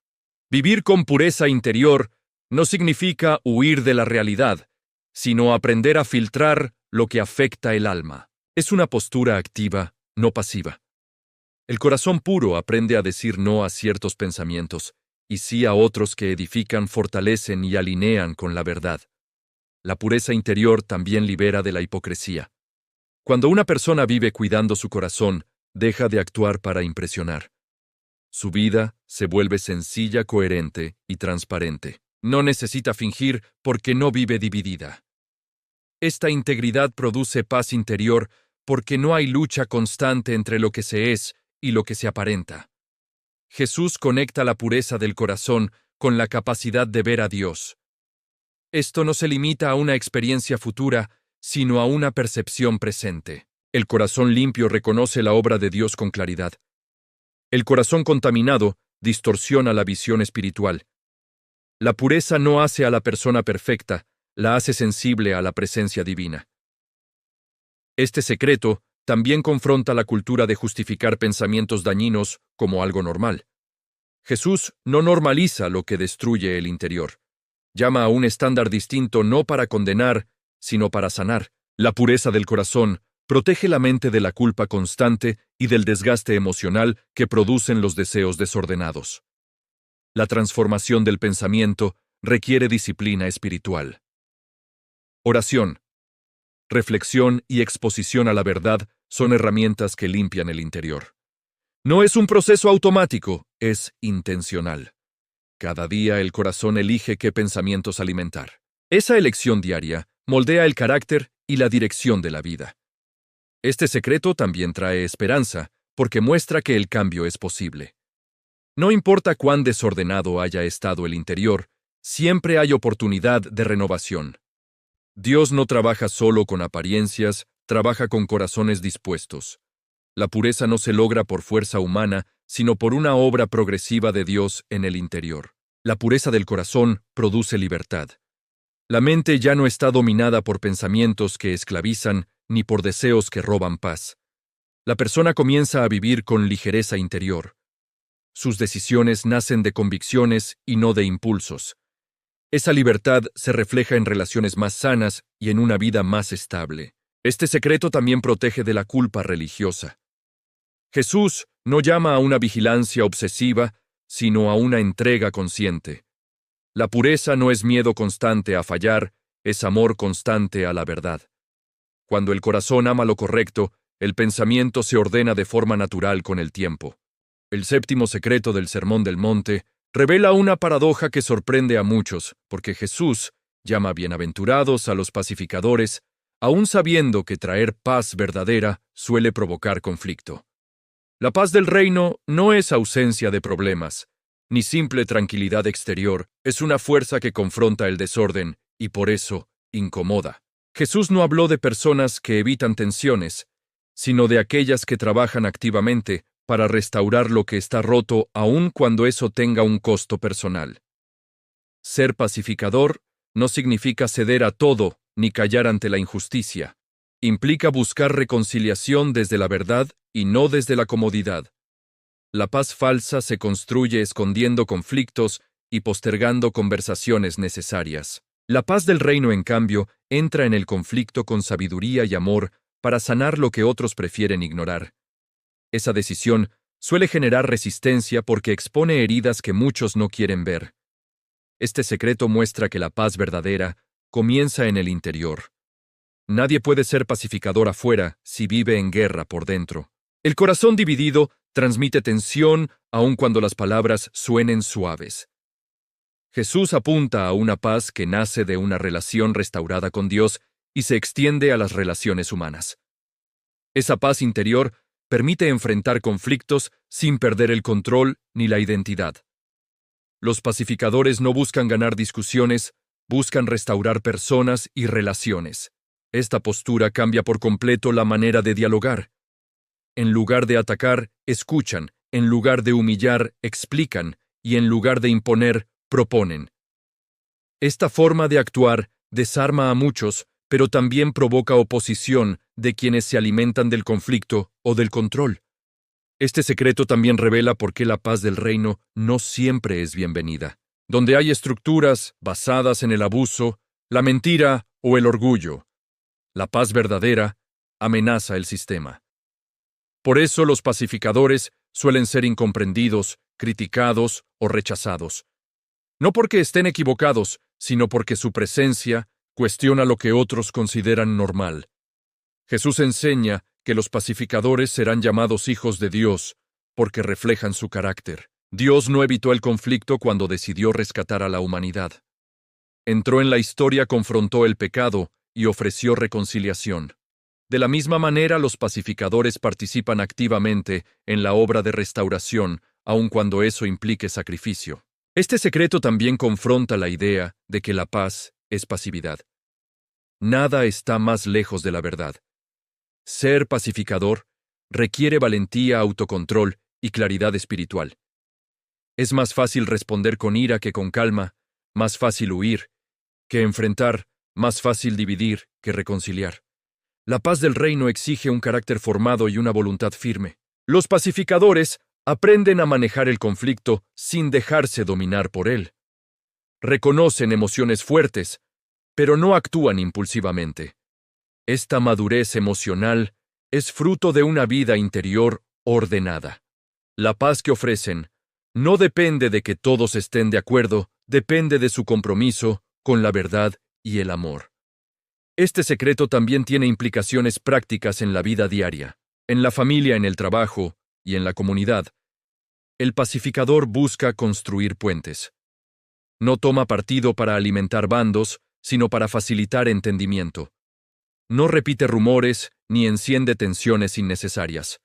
Vivir con pureza interior no significa huir de la realidad, sino aprender a filtrar lo que afecta el alma. Es una postura activa, no pasiva. El corazón puro aprende a decir no a ciertos pensamientos, y sí a otros que edifican, fortalecen y alinean con la verdad. La pureza interior también libera de la hipocresía. Cuando una persona vive cuidando su corazón, deja de actuar para impresionar. Su vida se vuelve sencilla, coherente y transparente. No necesita fingir porque no vive dividida. Esta integridad produce paz interior porque no hay lucha constante entre lo que se es y lo que se aparenta. Jesús conecta la pureza del corazón con la capacidad de ver a Dios. Esto no se limita a una experiencia futura, sino a una percepción presente. El corazón limpio reconoce la obra de Dios con claridad. El corazón contaminado distorsiona la visión espiritual. La pureza no hace a la persona perfecta, la hace sensible a la presencia divina. Este secreto también confronta la cultura de justificar pensamientos dañinos como algo normal. Jesús no normaliza lo que destruye el interior. Llama a un estándar distinto no para condenar, sino para sanar. La pureza del corazón protege la mente de la culpa constante y del desgaste emocional que producen los deseos desordenados. La transformación del pensamiento requiere disciplina espiritual. Oración, reflexión y exposición a la verdad son herramientas que limpian el interior. No es un proceso automático, es intencional. Cada día el corazón elige qué pensamientos alimentar. Esa elección diaria moldea el carácter y la dirección de la vida. Este secreto también trae esperanza, porque muestra que el cambio es posible. No importa cuán desordenado haya estado el interior, siempre hay oportunidad de renovación. Dios no trabaja solo con apariencias, trabaja con corazones dispuestos. La pureza no se logra por fuerza humana, sino por una obra progresiva de Dios en el interior. La pureza del corazón produce libertad. La mente ya no está dominada por pensamientos que esclavizan ni por deseos que roban paz. La persona comienza a vivir con ligereza interior. Sus decisiones nacen de convicciones y no de impulsos. Esa libertad se refleja en relaciones más sanas y en una vida más estable. Este secreto también protege de la culpa religiosa. Jesús no llama a una vigilancia obsesiva, sino a una entrega consciente. La pureza no es miedo constante a fallar, es amor constante a la verdad. Cuando el corazón ama lo correcto, el pensamiento se ordena de forma natural con el tiempo. El séptimo secreto del Sermón del Monte revela una paradoja que sorprende a muchos, porque Jesús llama bienaventurados a los pacificadores, aun sabiendo que traer paz verdadera suele provocar conflicto. La paz del reino no es ausencia de problemas, ni simple tranquilidad exterior, es una fuerza que confronta el desorden y por eso incomoda. Jesús no habló de personas que evitan tensiones, sino de aquellas que trabajan activamente para restaurar lo que está roto aun cuando eso tenga un costo personal. Ser pacificador no significa ceder a todo ni callar ante la injusticia. Implica buscar reconciliación desde la verdad y no desde la comodidad. La paz falsa se construye escondiendo conflictos y postergando conversaciones necesarias. La paz del reino, en cambio, entra en el conflicto con sabiduría y amor para sanar lo que otros prefieren ignorar. Esa decisión suele generar resistencia porque expone heridas que muchos no quieren ver. Este secreto muestra que la paz verdadera comienza en el interior. Nadie puede ser pacificador afuera si vive en guerra por dentro. El corazón dividido transmite tensión aun cuando las palabras suenen suaves. Jesús apunta a una paz que nace de una relación restaurada con Dios y se extiende a las relaciones humanas. Esa paz interior permite enfrentar conflictos sin perder el control ni la identidad. Los pacificadores no buscan ganar discusiones, buscan restaurar personas y relaciones. Esta postura cambia por completo la manera de dialogar. En lugar de atacar, escuchan, en lugar de humillar, explican, y en lugar de imponer, proponen. Esta forma de actuar desarma a muchos, pero también provoca oposición de quienes se alimentan del conflicto o del control. Este secreto también revela por qué la paz del reino no siempre es bienvenida. Donde hay estructuras basadas en el abuso, la mentira o el orgullo, la paz verdadera amenaza el sistema. Por eso los pacificadores suelen ser incomprendidos, criticados o rechazados. No porque estén equivocados, sino porque su presencia cuestiona lo que otros consideran normal. Jesús enseña que los pacificadores serán llamados hijos de Dios porque reflejan su carácter. Dios no evitó el conflicto cuando decidió rescatar a la humanidad. Entró en la historia, confrontó el pecado y ofreció reconciliación. De la misma manera, los pacificadores participan activamente en la obra de restauración, aun cuando eso implique sacrificio. Este secreto también confronta la idea de que la paz es pasividad. Nada está más lejos de la verdad. Ser pacificador requiere valentía, autocontrol y claridad espiritual. Es más fácil responder con ira que con calma, más fácil huir que enfrentar, más fácil dividir que reconciliar. La paz del reino exige un carácter formado y una voluntad firme. Los pacificadores aprenden a manejar el conflicto sin dejarse dominar por él. Reconocen emociones fuertes, pero no actúan impulsivamente. Esta madurez emocional es fruto de una vida interior ordenada. La paz que ofrecen no depende de que todos estén de acuerdo, depende de su compromiso con la verdad y el amor. Este secreto también tiene implicaciones prácticas en la vida diaria, en la familia, en el trabajo y en la comunidad. El pacificador busca construir puentes. No toma partido para alimentar bandos, sino para facilitar entendimiento. No repite rumores ni enciende tensiones innecesarias.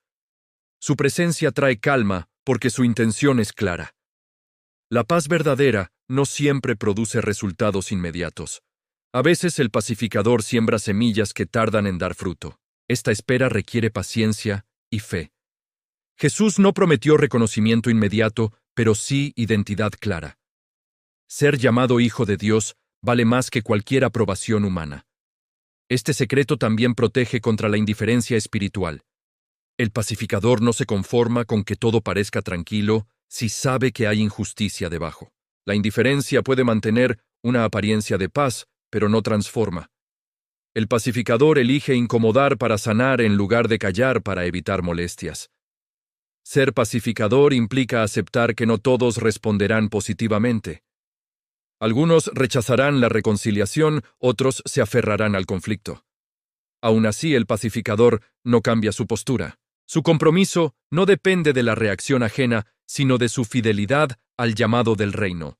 Su presencia trae calma porque su intención es clara. La paz verdadera no siempre produce resultados inmediatos. A veces el pacificador siembra semillas que tardan en dar fruto. Esta espera requiere paciencia y fe. Jesús no prometió reconocimiento inmediato, pero sí identidad clara. Ser llamado hijo de Dios vale más que cualquier aprobación humana. Este secreto también protege contra la indiferencia espiritual. El pacificador no se conforma con que todo parezca tranquilo si sabe que hay injusticia debajo. La indiferencia puede mantener una apariencia de paz, pero no transforma. El pacificador elige incomodar para sanar en lugar de callar para evitar molestias. Ser pacificador implica aceptar que no todos responderán positivamente. Algunos rechazarán la reconciliación, otros se aferrarán al conflicto. Aún así, el pacificador no cambia su postura. Su compromiso no depende de la reacción ajena, sino de su fidelidad al llamado del reino.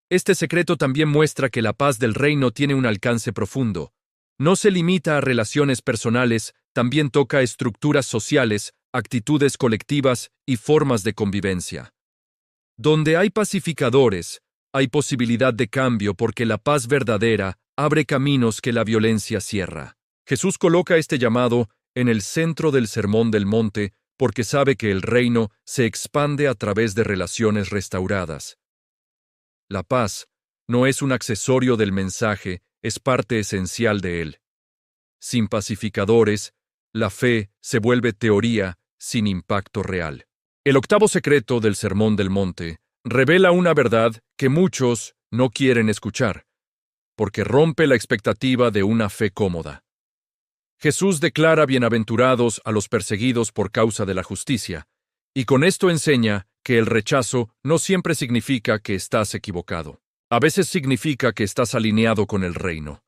Este secreto también muestra que la paz del reino tiene un alcance profundo. No se limita a relaciones personales, también toca estructuras sociales, actitudes colectivas y formas de convivencia. Donde hay pacificadores, hay posibilidad de cambio porque la paz verdadera abre caminos que la violencia cierra. Jesús coloca este llamado en el centro del Sermón del Monte porque sabe que el reino se expande a través de relaciones restauradas. La paz no es un accesorio del mensaje, es parte esencial de él. Sin pacificadores, la fe se vuelve teoría sin impacto real. El octavo secreto del Sermón del Monte revela una verdad que muchos no quieren escuchar, porque rompe la expectativa de una fe cómoda. Jesús declara bienaventurados a los perseguidos por causa de la justicia, y con esto enseña que el rechazo no siempre significa que estás equivocado. A veces significa que estás alineado con el reino.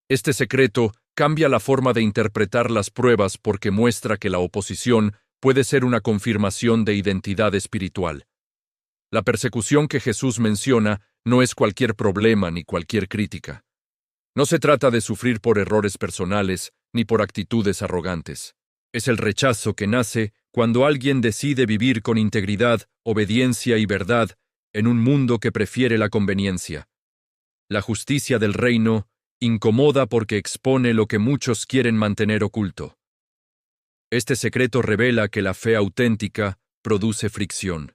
Este secreto cambia la forma de interpretar las pruebas porque muestra que la oposición puede ser una confirmación de identidad espiritual. La persecución que Jesús menciona no es cualquier problema ni cualquier crítica. No se trata de sufrir por errores personales ni por actitudes arrogantes. Es el rechazo que nace cuando alguien decide vivir con integridad, obediencia y verdad en un mundo que prefiere la conveniencia. La justicia del reino incomoda porque expone lo que muchos quieren mantener oculto. Este secreto revela que la fe auténtica produce fricción.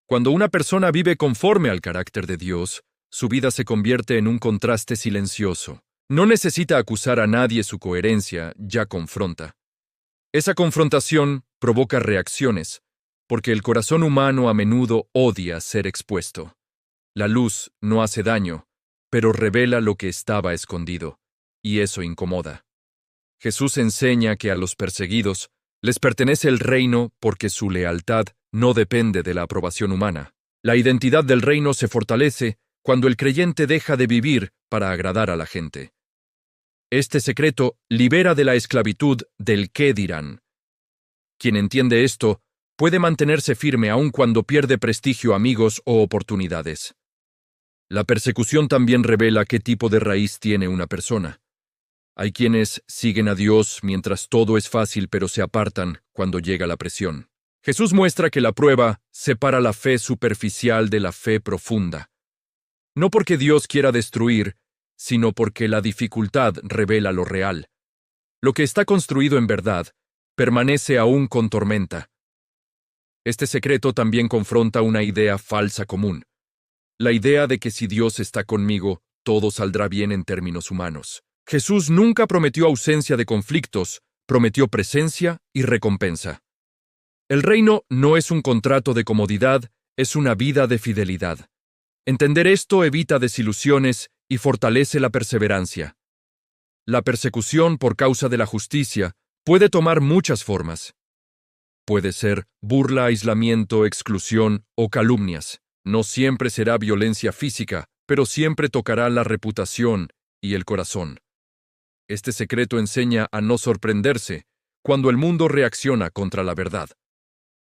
Cuando una persona vive conforme al carácter de Dios, su vida se convierte en un contraste silencioso. No necesita acusar a nadie, su coherencia ya confronta. Esa confrontación provoca reacciones, porque el corazón humano a menudo odia ser expuesto. La luz no hace daño, pero revela lo que estaba escondido, y eso incomoda. Jesús enseña que a los perseguidos les pertenece el reino porque su lealtad no depende de la aprobación humana. La identidad del reino se fortalece cuando el creyente deja de vivir para agradar a la gente. Este secreto libera de la esclavitud del qué dirán. Quien entiende esto puede mantenerse firme aun cuando pierde prestigio, amigos o oportunidades. La persecución también revela qué tipo de raíz tiene una persona. Hay quienes siguen a Dios mientras todo es fácil, pero se apartan cuando llega la presión. Jesús muestra que la prueba separa la fe superficial de la fe profunda. No porque Dios quiera destruir, sino porque la dificultad revela lo real. Lo que está construido en verdad permanece aún con tormenta. Este secreto también confronta una idea falsa común. La idea de que si Dios está conmigo, todo saldrá bien en términos humanos. Jesús nunca prometió ausencia de conflictos, prometió presencia y recompensa. El reino no es un contrato de comodidad, es una vida de fidelidad. Entender esto evita desilusiones y fortalece la perseverancia. La persecución por causa de la justicia puede tomar muchas formas. Puede ser burla, aislamiento, exclusión o calumnias. No siempre será violencia física, pero siempre tocará la reputación y el corazón. Este secreto enseña a no sorprenderse cuando el mundo reacciona contra la verdad.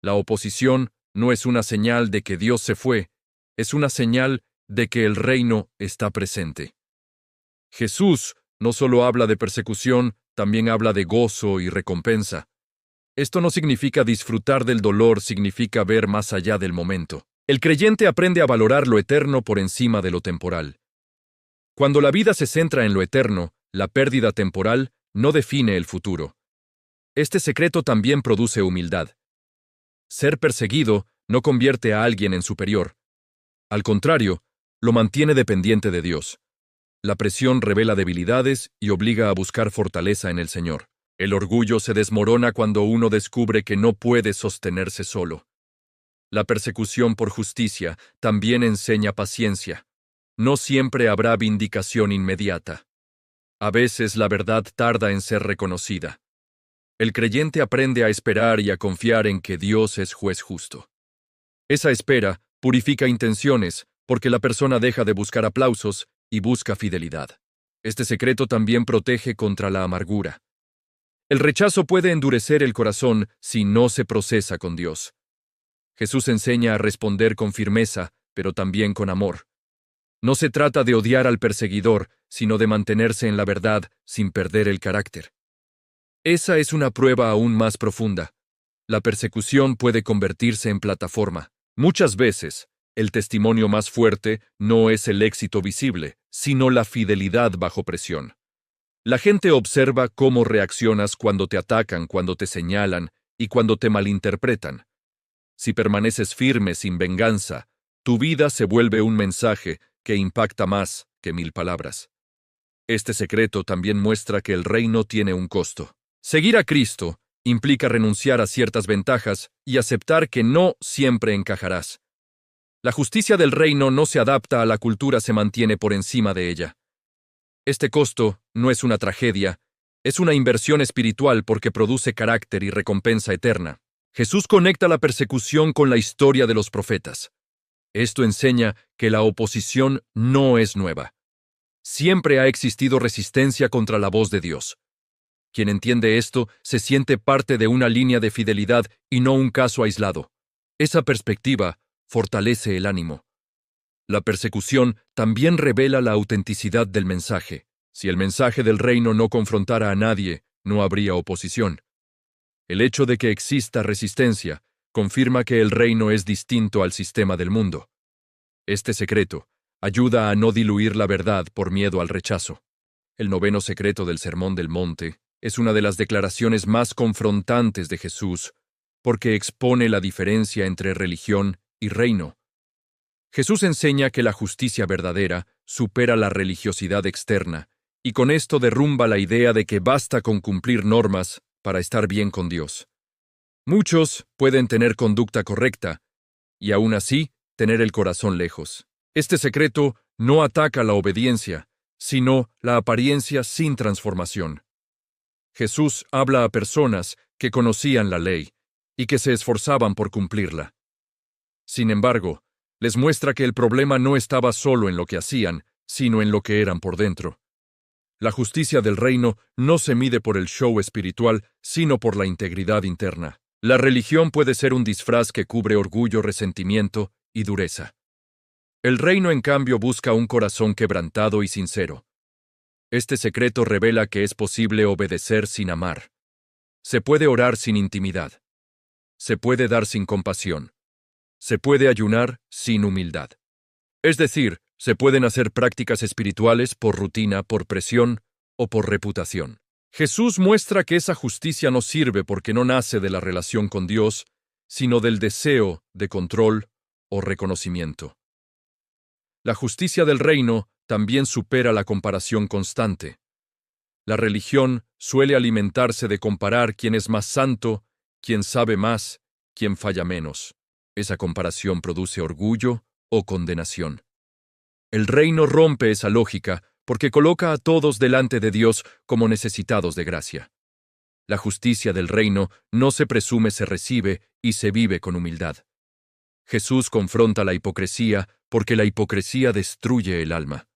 La oposición no es una señal de que Dios se fue, es una señal de que el reino está presente. Jesús no solo habla de persecución, también habla de gozo y recompensa. Esto no significa disfrutar del dolor, significa ver más allá del momento. El creyente aprende a valorar lo eterno por encima de lo temporal. Cuando la vida se centra en lo eterno, la pérdida temporal no define el futuro. Este secreto también produce humildad. Ser perseguido no convierte a alguien en superior. Al contrario, lo mantiene dependiente de Dios. La presión revela debilidades y obliga a buscar fortaleza en el Señor. El orgullo se desmorona cuando uno descubre que no puede sostenerse solo. La persecución por justicia también enseña paciencia. No siempre habrá vindicación inmediata. A veces la verdad tarda en ser reconocida. El creyente aprende a esperar y a confiar en que Dios es juez justo. Esa espera purifica intenciones porque la persona deja de buscar aplausos y busca fidelidad. Este secreto también protege contra la amargura. El rechazo puede endurecer el corazón si no se procesa con Dios. Jesús enseña a responder con firmeza, pero también con amor. No se trata de odiar al perseguidor, sino de mantenerse en la verdad sin perder el carácter. Esa es una prueba aún más profunda. La persecución puede convertirse en plataforma. Muchas veces, el testimonio más fuerte no es el éxito visible, sino la fidelidad bajo presión. La gente observa cómo reaccionas cuando te atacan, cuando te señalan y cuando te malinterpretan. Si permaneces firme sin venganza, tu vida se vuelve un mensaje que impacta más que 1000 palabras. Este secreto también muestra que el reino tiene un costo. Seguir a Cristo implica renunciar a ciertas ventajas y aceptar que no siempre encajarás. La justicia del reino no se adapta a la cultura, se mantiene por encima de ella. Este costo no es una tragedia, es una inversión espiritual porque produce carácter y recompensa eterna. Jesús conecta la persecución con la historia de los profetas. Esto enseña que la oposición no es nueva. Siempre ha existido resistencia contra la voz de Dios. Quien entiende esto se siente parte de una línea de fidelidad y no un caso aislado. Esa perspectiva fortalece el ánimo. La persecución también revela la autenticidad del mensaje. Si el mensaje del reino no confrontara a nadie, no habría oposición. El hecho de que exista resistencia confirma que el reino es distinto al sistema del mundo. Este secreto ayuda a no diluir la verdad por miedo al rechazo. El 9º secreto del Sermón del Monte es una de las declaraciones más confrontantes de Jesús porque expone la diferencia entre religión y reino. Jesús enseña que la justicia verdadera supera la religiosidad externa y con esto derrumba la idea de que basta con cumplir normas para estar bien con Dios. Muchos pueden tener conducta correcta y aún así tener el corazón lejos. Este secreto no ataca la obediencia, sino la apariencia sin transformación. Jesús habla a personas que conocían la ley y que se esforzaban por cumplirla. Sin embargo, les muestra que el problema no estaba solo en lo que hacían, sino en lo que eran por dentro. La justicia del reino no se mide por el show espiritual, sino por la integridad interna. La religión puede ser un disfraz que cubre orgullo, resentimiento y dureza. El reino, en cambio, busca un corazón quebrantado y sincero. Este secreto revela que es posible obedecer sin amar. Se puede orar sin intimidad. Se puede dar sin compasión. Se puede ayunar sin humildad. Es decir, se pueden hacer prácticas espirituales por rutina, por presión o por reputación. Jesús muestra que esa justicia no sirve porque no nace de la relación con Dios, sino del deseo de control o reconocimiento. La justicia del reino también supera la comparación constante. La religión suele alimentarse de comparar quién es más santo, quién sabe más, quién falla menos. Esa comparación produce orgullo o condenación. El reino rompe esa lógica porque coloca a todos delante de Dios como necesitados de gracia. La justicia del reino no se presume, se recibe y se vive con humildad. Jesús confronta la hipocresía porque la hipocresía destruye el alma.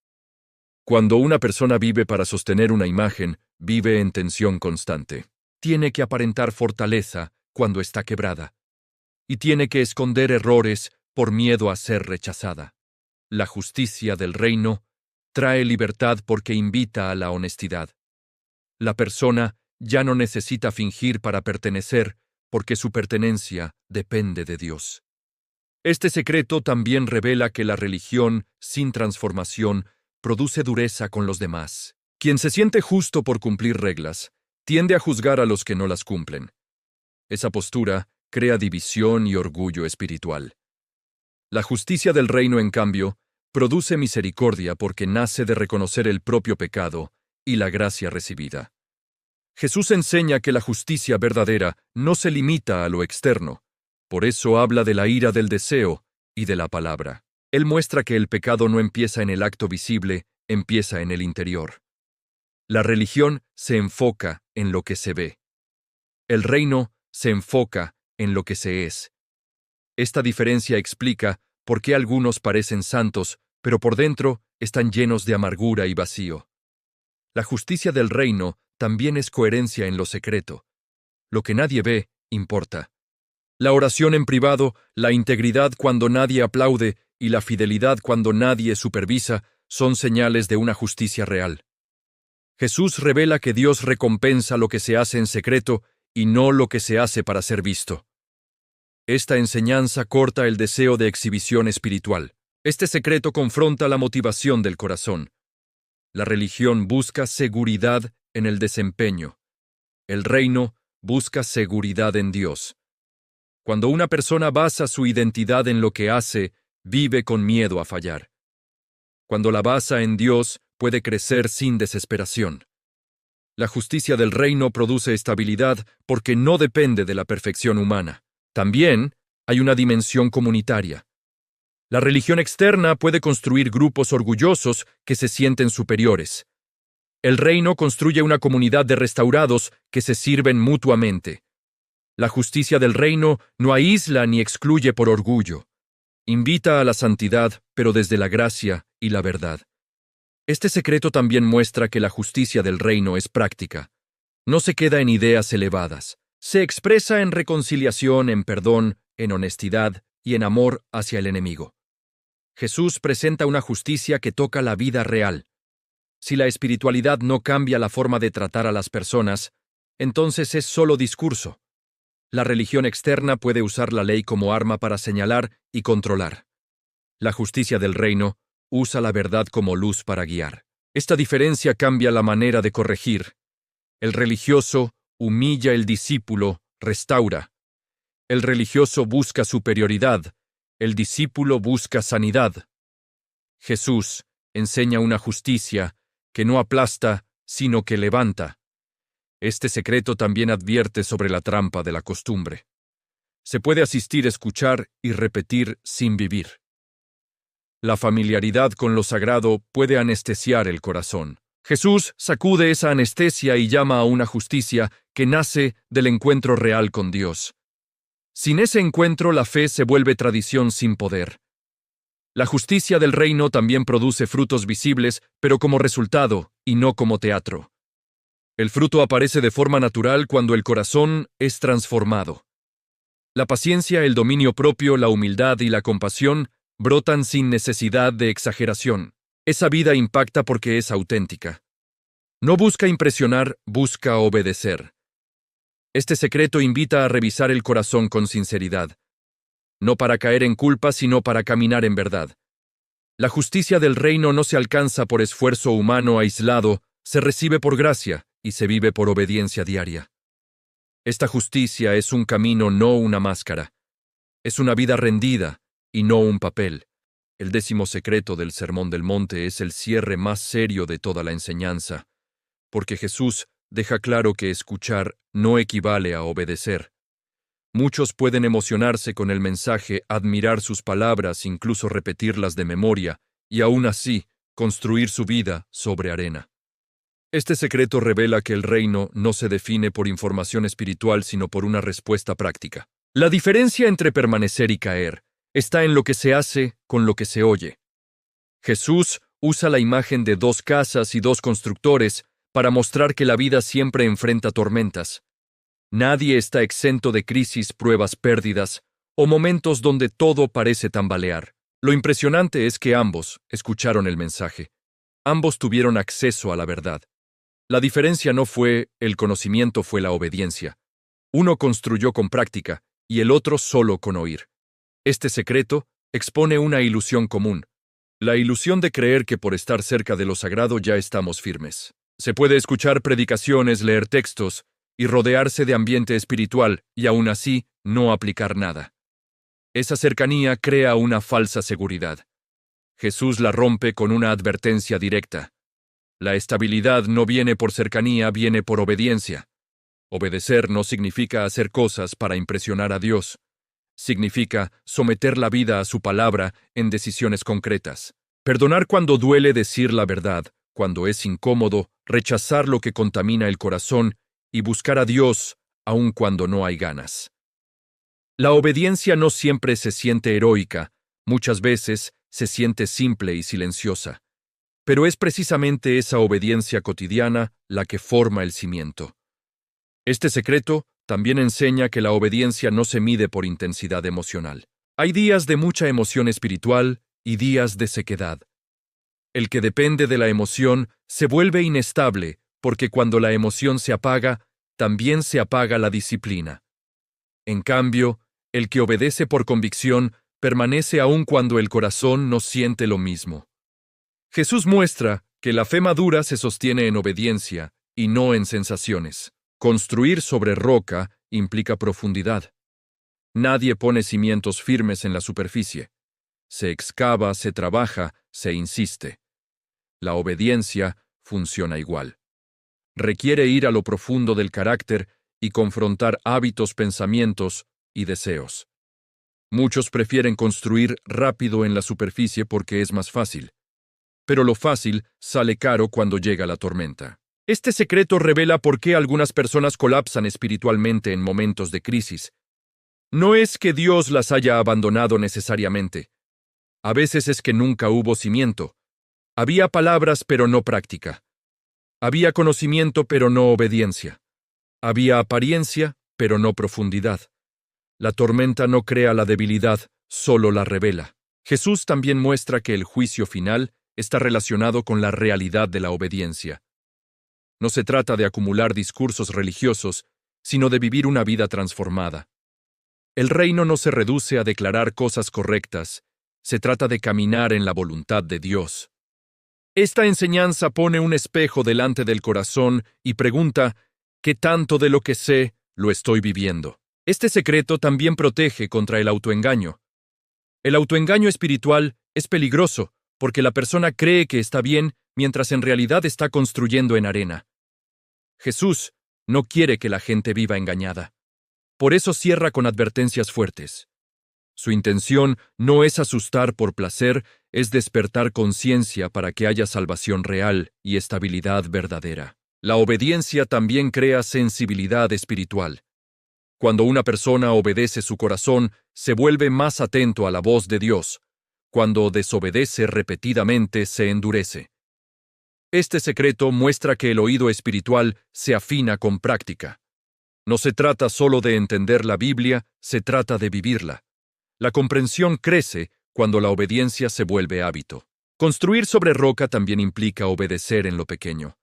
Cuando una persona vive para sostener una imagen, vive en tensión constante. Tiene que aparentar fortaleza cuando está quebrada. Y tiene que esconder errores por miedo a ser rechazada. La justicia del reino trae libertad porque invita a la honestidad. La persona ya no necesita fingir para pertenecer porque su pertenencia depende de Dios. Este secreto también revela que la religión, sin transformación, produce dureza con los demás. Quien se siente justo por cumplir reglas, tiende a juzgar a los que no las cumplen. Esa postura crea división y orgullo espiritual. La justicia del reino, en cambio, produce misericordia porque nace de reconocer el propio pecado y la gracia recibida. Jesús enseña que la justicia verdadera no se limita a lo externo. Por eso habla de la ira del deseo y de la palabra. Él muestra que el pecado no empieza en el acto visible, empieza en el interior. La religión se enfoca en lo que se ve. El reino se enfoca en lo que se es. Esta diferencia explica por qué algunos parecen santos, pero por dentro están llenos de amargura y vacío. La justicia del reino también es coherencia en lo secreto. Lo que nadie ve, importa. La oración en privado, la integridad cuando nadie aplaude y la fidelidad cuando nadie supervisa son señales de una justicia real. Jesús revela que Dios recompensa lo que se hace en secreto y no lo que se hace para ser visto. Esta enseñanza corta el deseo de exhibición espiritual. Este secreto confronta la motivación del corazón. La religión busca seguridad en el desempeño. El reino busca seguridad en Dios. Cuando una persona basa su identidad en lo que hace, vive con miedo a fallar. Cuando la basa en Dios, puede crecer sin desesperación. La justicia del reino produce estabilidad porque no depende de la perfección humana. También hay una dimensión comunitaria. La religión externa puede construir grupos orgullosos que se sienten superiores. El reino construye una comunidad de restaurados que se sirven mutuamente. La justicia del reino no aísla ni excluye por orgullo. Invita a la santidad, pero desde la gracia y la verdad. Este secreto también muestra que la justicia del reino es práctica. No se queda en ideas elevadas. Se expresa en reconciliación, en perdón, en honestidad y en amor hacia el enemigo. Jesús presenta una justicia que toca la vida real. Si la espiritualidad no cambia la forma de tratar a las personas, entonces es solo discurso. La religión externa puede usar la ley como arma para señalar y controlar. La justicia del reino usa la verdad como luz para guiar. Esta diferencia cambia la manera de corregir. El religioso humilla al discípulo, restaura. El religioso busca superioridad, el discípulo busca sanidad. Jesús enseña una justicia que no aplasta, sino que levanta. Este secreto también advierte sobre la trampa de la costumbre. Se puede asistir, escuchar y repetir sin vivir. La familiaridad con lo sagrado puede anestesiar el corazón. Jesús sacude esa anestesia y llama a una justicia que nace del encuentro real con Dios. Sin ese encuentro, la fe se vuelve tradición sin poder. La justicia del reino también produce frutos visibles, pero como resultado, y no como teatro. El fruto aparece de forma natural cuando el corazón es transformado. La paciencia, el dominio propio, la humildad y la compasión brotan sin necesidad de exageración. Esa vida impacta porque es auténtica. No busca impresionar, busca obedecer. Este secreto invita a revisar el corazón con sinceridad. No para caer en culpa, sino para caminar en verdad. La justicia del reino no se alcanza por esfuerzo humano aislado, se recibe por gracia y se vive por obediencia diaria. Esta justicia es un camino, no una máscara. Es una vida rendida y no un papel. El 10º secreto del Sermón del Monte es el cierre más serio de toda la enseñanza, porque Jesús deja claro que escuchar no equivale a obedecer. Muchos pueden emocionarse con el mensaje, admirar sus palabras, incluso repetirlas de memoria, y aún así construir su vida sobre arena. Este secreto revela que el reino no se define por información espiritual, sino por una respuesta práctica. La diferencia entre permanecer y caer está en lo que se hace con lo que se oye. Jesús usa la imagen de 2 casas y 2 constructores para mostrar que la vida siempre enfrenta tormentas. Nadie está exento de crisis, pruebas, pérdidas o momentos donde todo parece tambalear. Lo impresionante es que ambos escucharon el mensaje. Ambos tuvieron acceso a la verdad. La diferencia no fue el conocimiento, fue la obediencia. Uno construyó con práctica y el otro solo con oír. Este secreto expone una ilusión común, la ilusión de creer que por estar cerca de lo sagrado ya estamos firmes. Se puede escuchar predicaciones, leer textos y rodearse de ambiente espiritual y aún así no aplicar nada. Esa cercanía crea una falsa seguridad. Jesús la rompe con una advertencia directa. La estabilidad no viene por cercanía, viene por obediencia. Obedecer no significa hacer cosas para impresionar a Dios. Significa someter la vida a su palabra en decisiones concretas. Perdonar cuando duele, decir la verdad, cuando es incómodo, rechazar lo que contamina el corazón y buscar a Dios aun cuando no hay ganas. La obediencia no siempre se siente heroica, muchas veces se siente simple y silenciosa. Pero es precisamente esa obediencia cotidiana la que forma el cimiento. Este secreto también enseña que la obediencia no se mide por intensidad emocional. Hay días de mucha emoción espiritual y días de sequedad. El que depende de la emoción se vuelve inestable, porque cuando la emoción se apaga, también se apaga la disciplina. En cambio, el que obedece por convicción permanece aun cuando el corazón no siente lo mismo. Jesús muestra que la fe madura se sostiene en obediencia y no en sensaciones. Construir sobre roca implica profundidad. Nadie pone cimientos firmes en la superficie. Se excava, se trabaja, se insiste. La obediencia funciona igual. Requiere ir a lo profundo del carácter y confrontar hábitos, pensamientos y deseos. Muchos prefieren construir rápido en la superficie porque es más fácil. Pero lo fácil sale caro cuando llega la tormenta. Este secreto revela por qué algunas personas colapsan espiritualmente en momentos de crisis. No es que Dios las haya abandonado necesariamente. A veces es que nunca hubo cimiento. Había palabras pero no práctica. Había conocimiento pero no obediencia. Había apariencia pero no profundidad. La tormenta no crea la debilidad, solo la revela. Jesús también muestra que el juicio final está relacionado con la realidad de la obediencia. No se trata de acumular discursos religiosos, sino de vivir una vida transformada. El reino no se reduce a declarar cosas correctas, se trata de caminar en la voluntad de Dios. Esta enseñanza pone un espejo delante del corazón y pregunta, ¿qué tanto de lo que sé lo estoy viviendo? Este secreto también protege contra el autoengaño. El autoengaño espiritual es peligroso porque la persona cree que está bien mientras en realidad está construyendo en arena. Jesús no quiere que la gente viva engañada. Por eso cierra con advertencias fuertes. Su intención no es asustar por placer, es despertar conciencia para que haya salvación real y estabilidad verdadera. La obediencia también crea sensibilidad espiritual. Cuando una persona obedece, su corazón se vuelve más atento a la voz de Dios. Cuando desobedece repetidamente, se endurece. Este secreto muestra que el oído espiritual se afina con práctica. No se trata solo de entender la Biblia, se trata de vivirla. La comprensión crece cuando la obediencia se vuelve hábito. Construir sobre roca también implica obedecer en lo pequeño.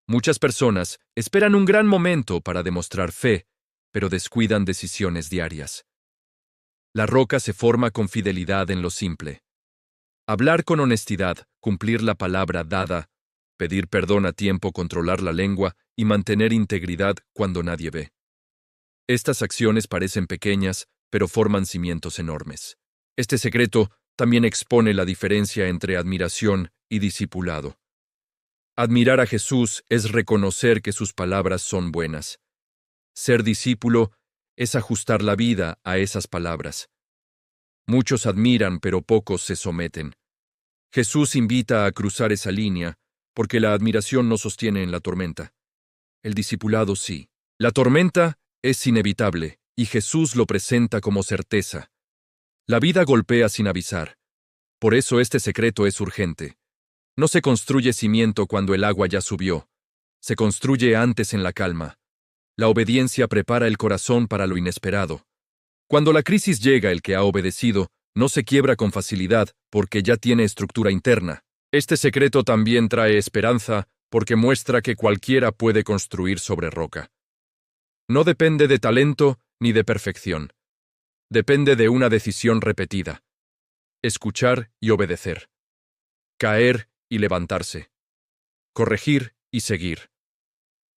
Muchas personas esperan un gran momento para demostrar fe, pero descuidan decisiones diarias. La roca se forma con fidelidad en lo simple. Hablar con honestidad, cumplir la palabra dada, pedir perdón a tiempo, controlar la lengua y mantener integridad cuando nadie ve. Estas acciones parecen pequeñas, pero forman cimientos enormes. Este secreto también expone la diferencia entre admiración y discipulado. Admirar a Jesús es reconocer que sus palabras son buenas. Ser discípulo es ajustar la vida a esas palabras. Muchos admiran, pero pocos se someten. Jesús invita a cruzar esa línea, porque la admiración no sostiene en la tormenta. El discipulado sí. La tormenta es inevitable, y Jesús lo presenta como certeza. La vida golpea sin avisar. Por eso este secreto es urgente. No se construye cimiento cuando el agua ya subió. Se construye antes en la calma. La obediencia prepara el corazón para lo inesperado. Cuando la crisis llega, el que ha obedecido no se quiebra con facilidad porque ya tiene estructura interna. Este secreto también trae esperanza porque muestra que cualquiera puede construir sobre roca. No depende de talento ni de perfección. Depende de una decisión repetida. Escuchar y obedecer. Caer y levantarse. Corregir y seguir.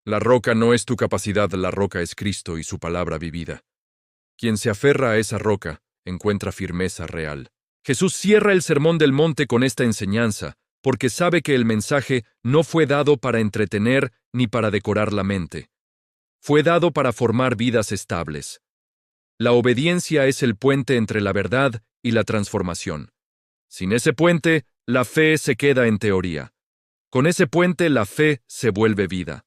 La roca no es tu capacidad, la roca es Cristo y su palabra vivida. Quien se aferra a esa roca encuentra firmeza real. Jesús cierra el Sermón del Monte con esta enseñanza, porque sabe que el mensaje no fue dado para entretener ni para decorar la mente. Fue dado para formar vidas estables. La obediencia es el puente entre la verdad y la transformación. Sin ese puente, la fe se queda en teoría. Con ese puente, la fe se vuelve vida.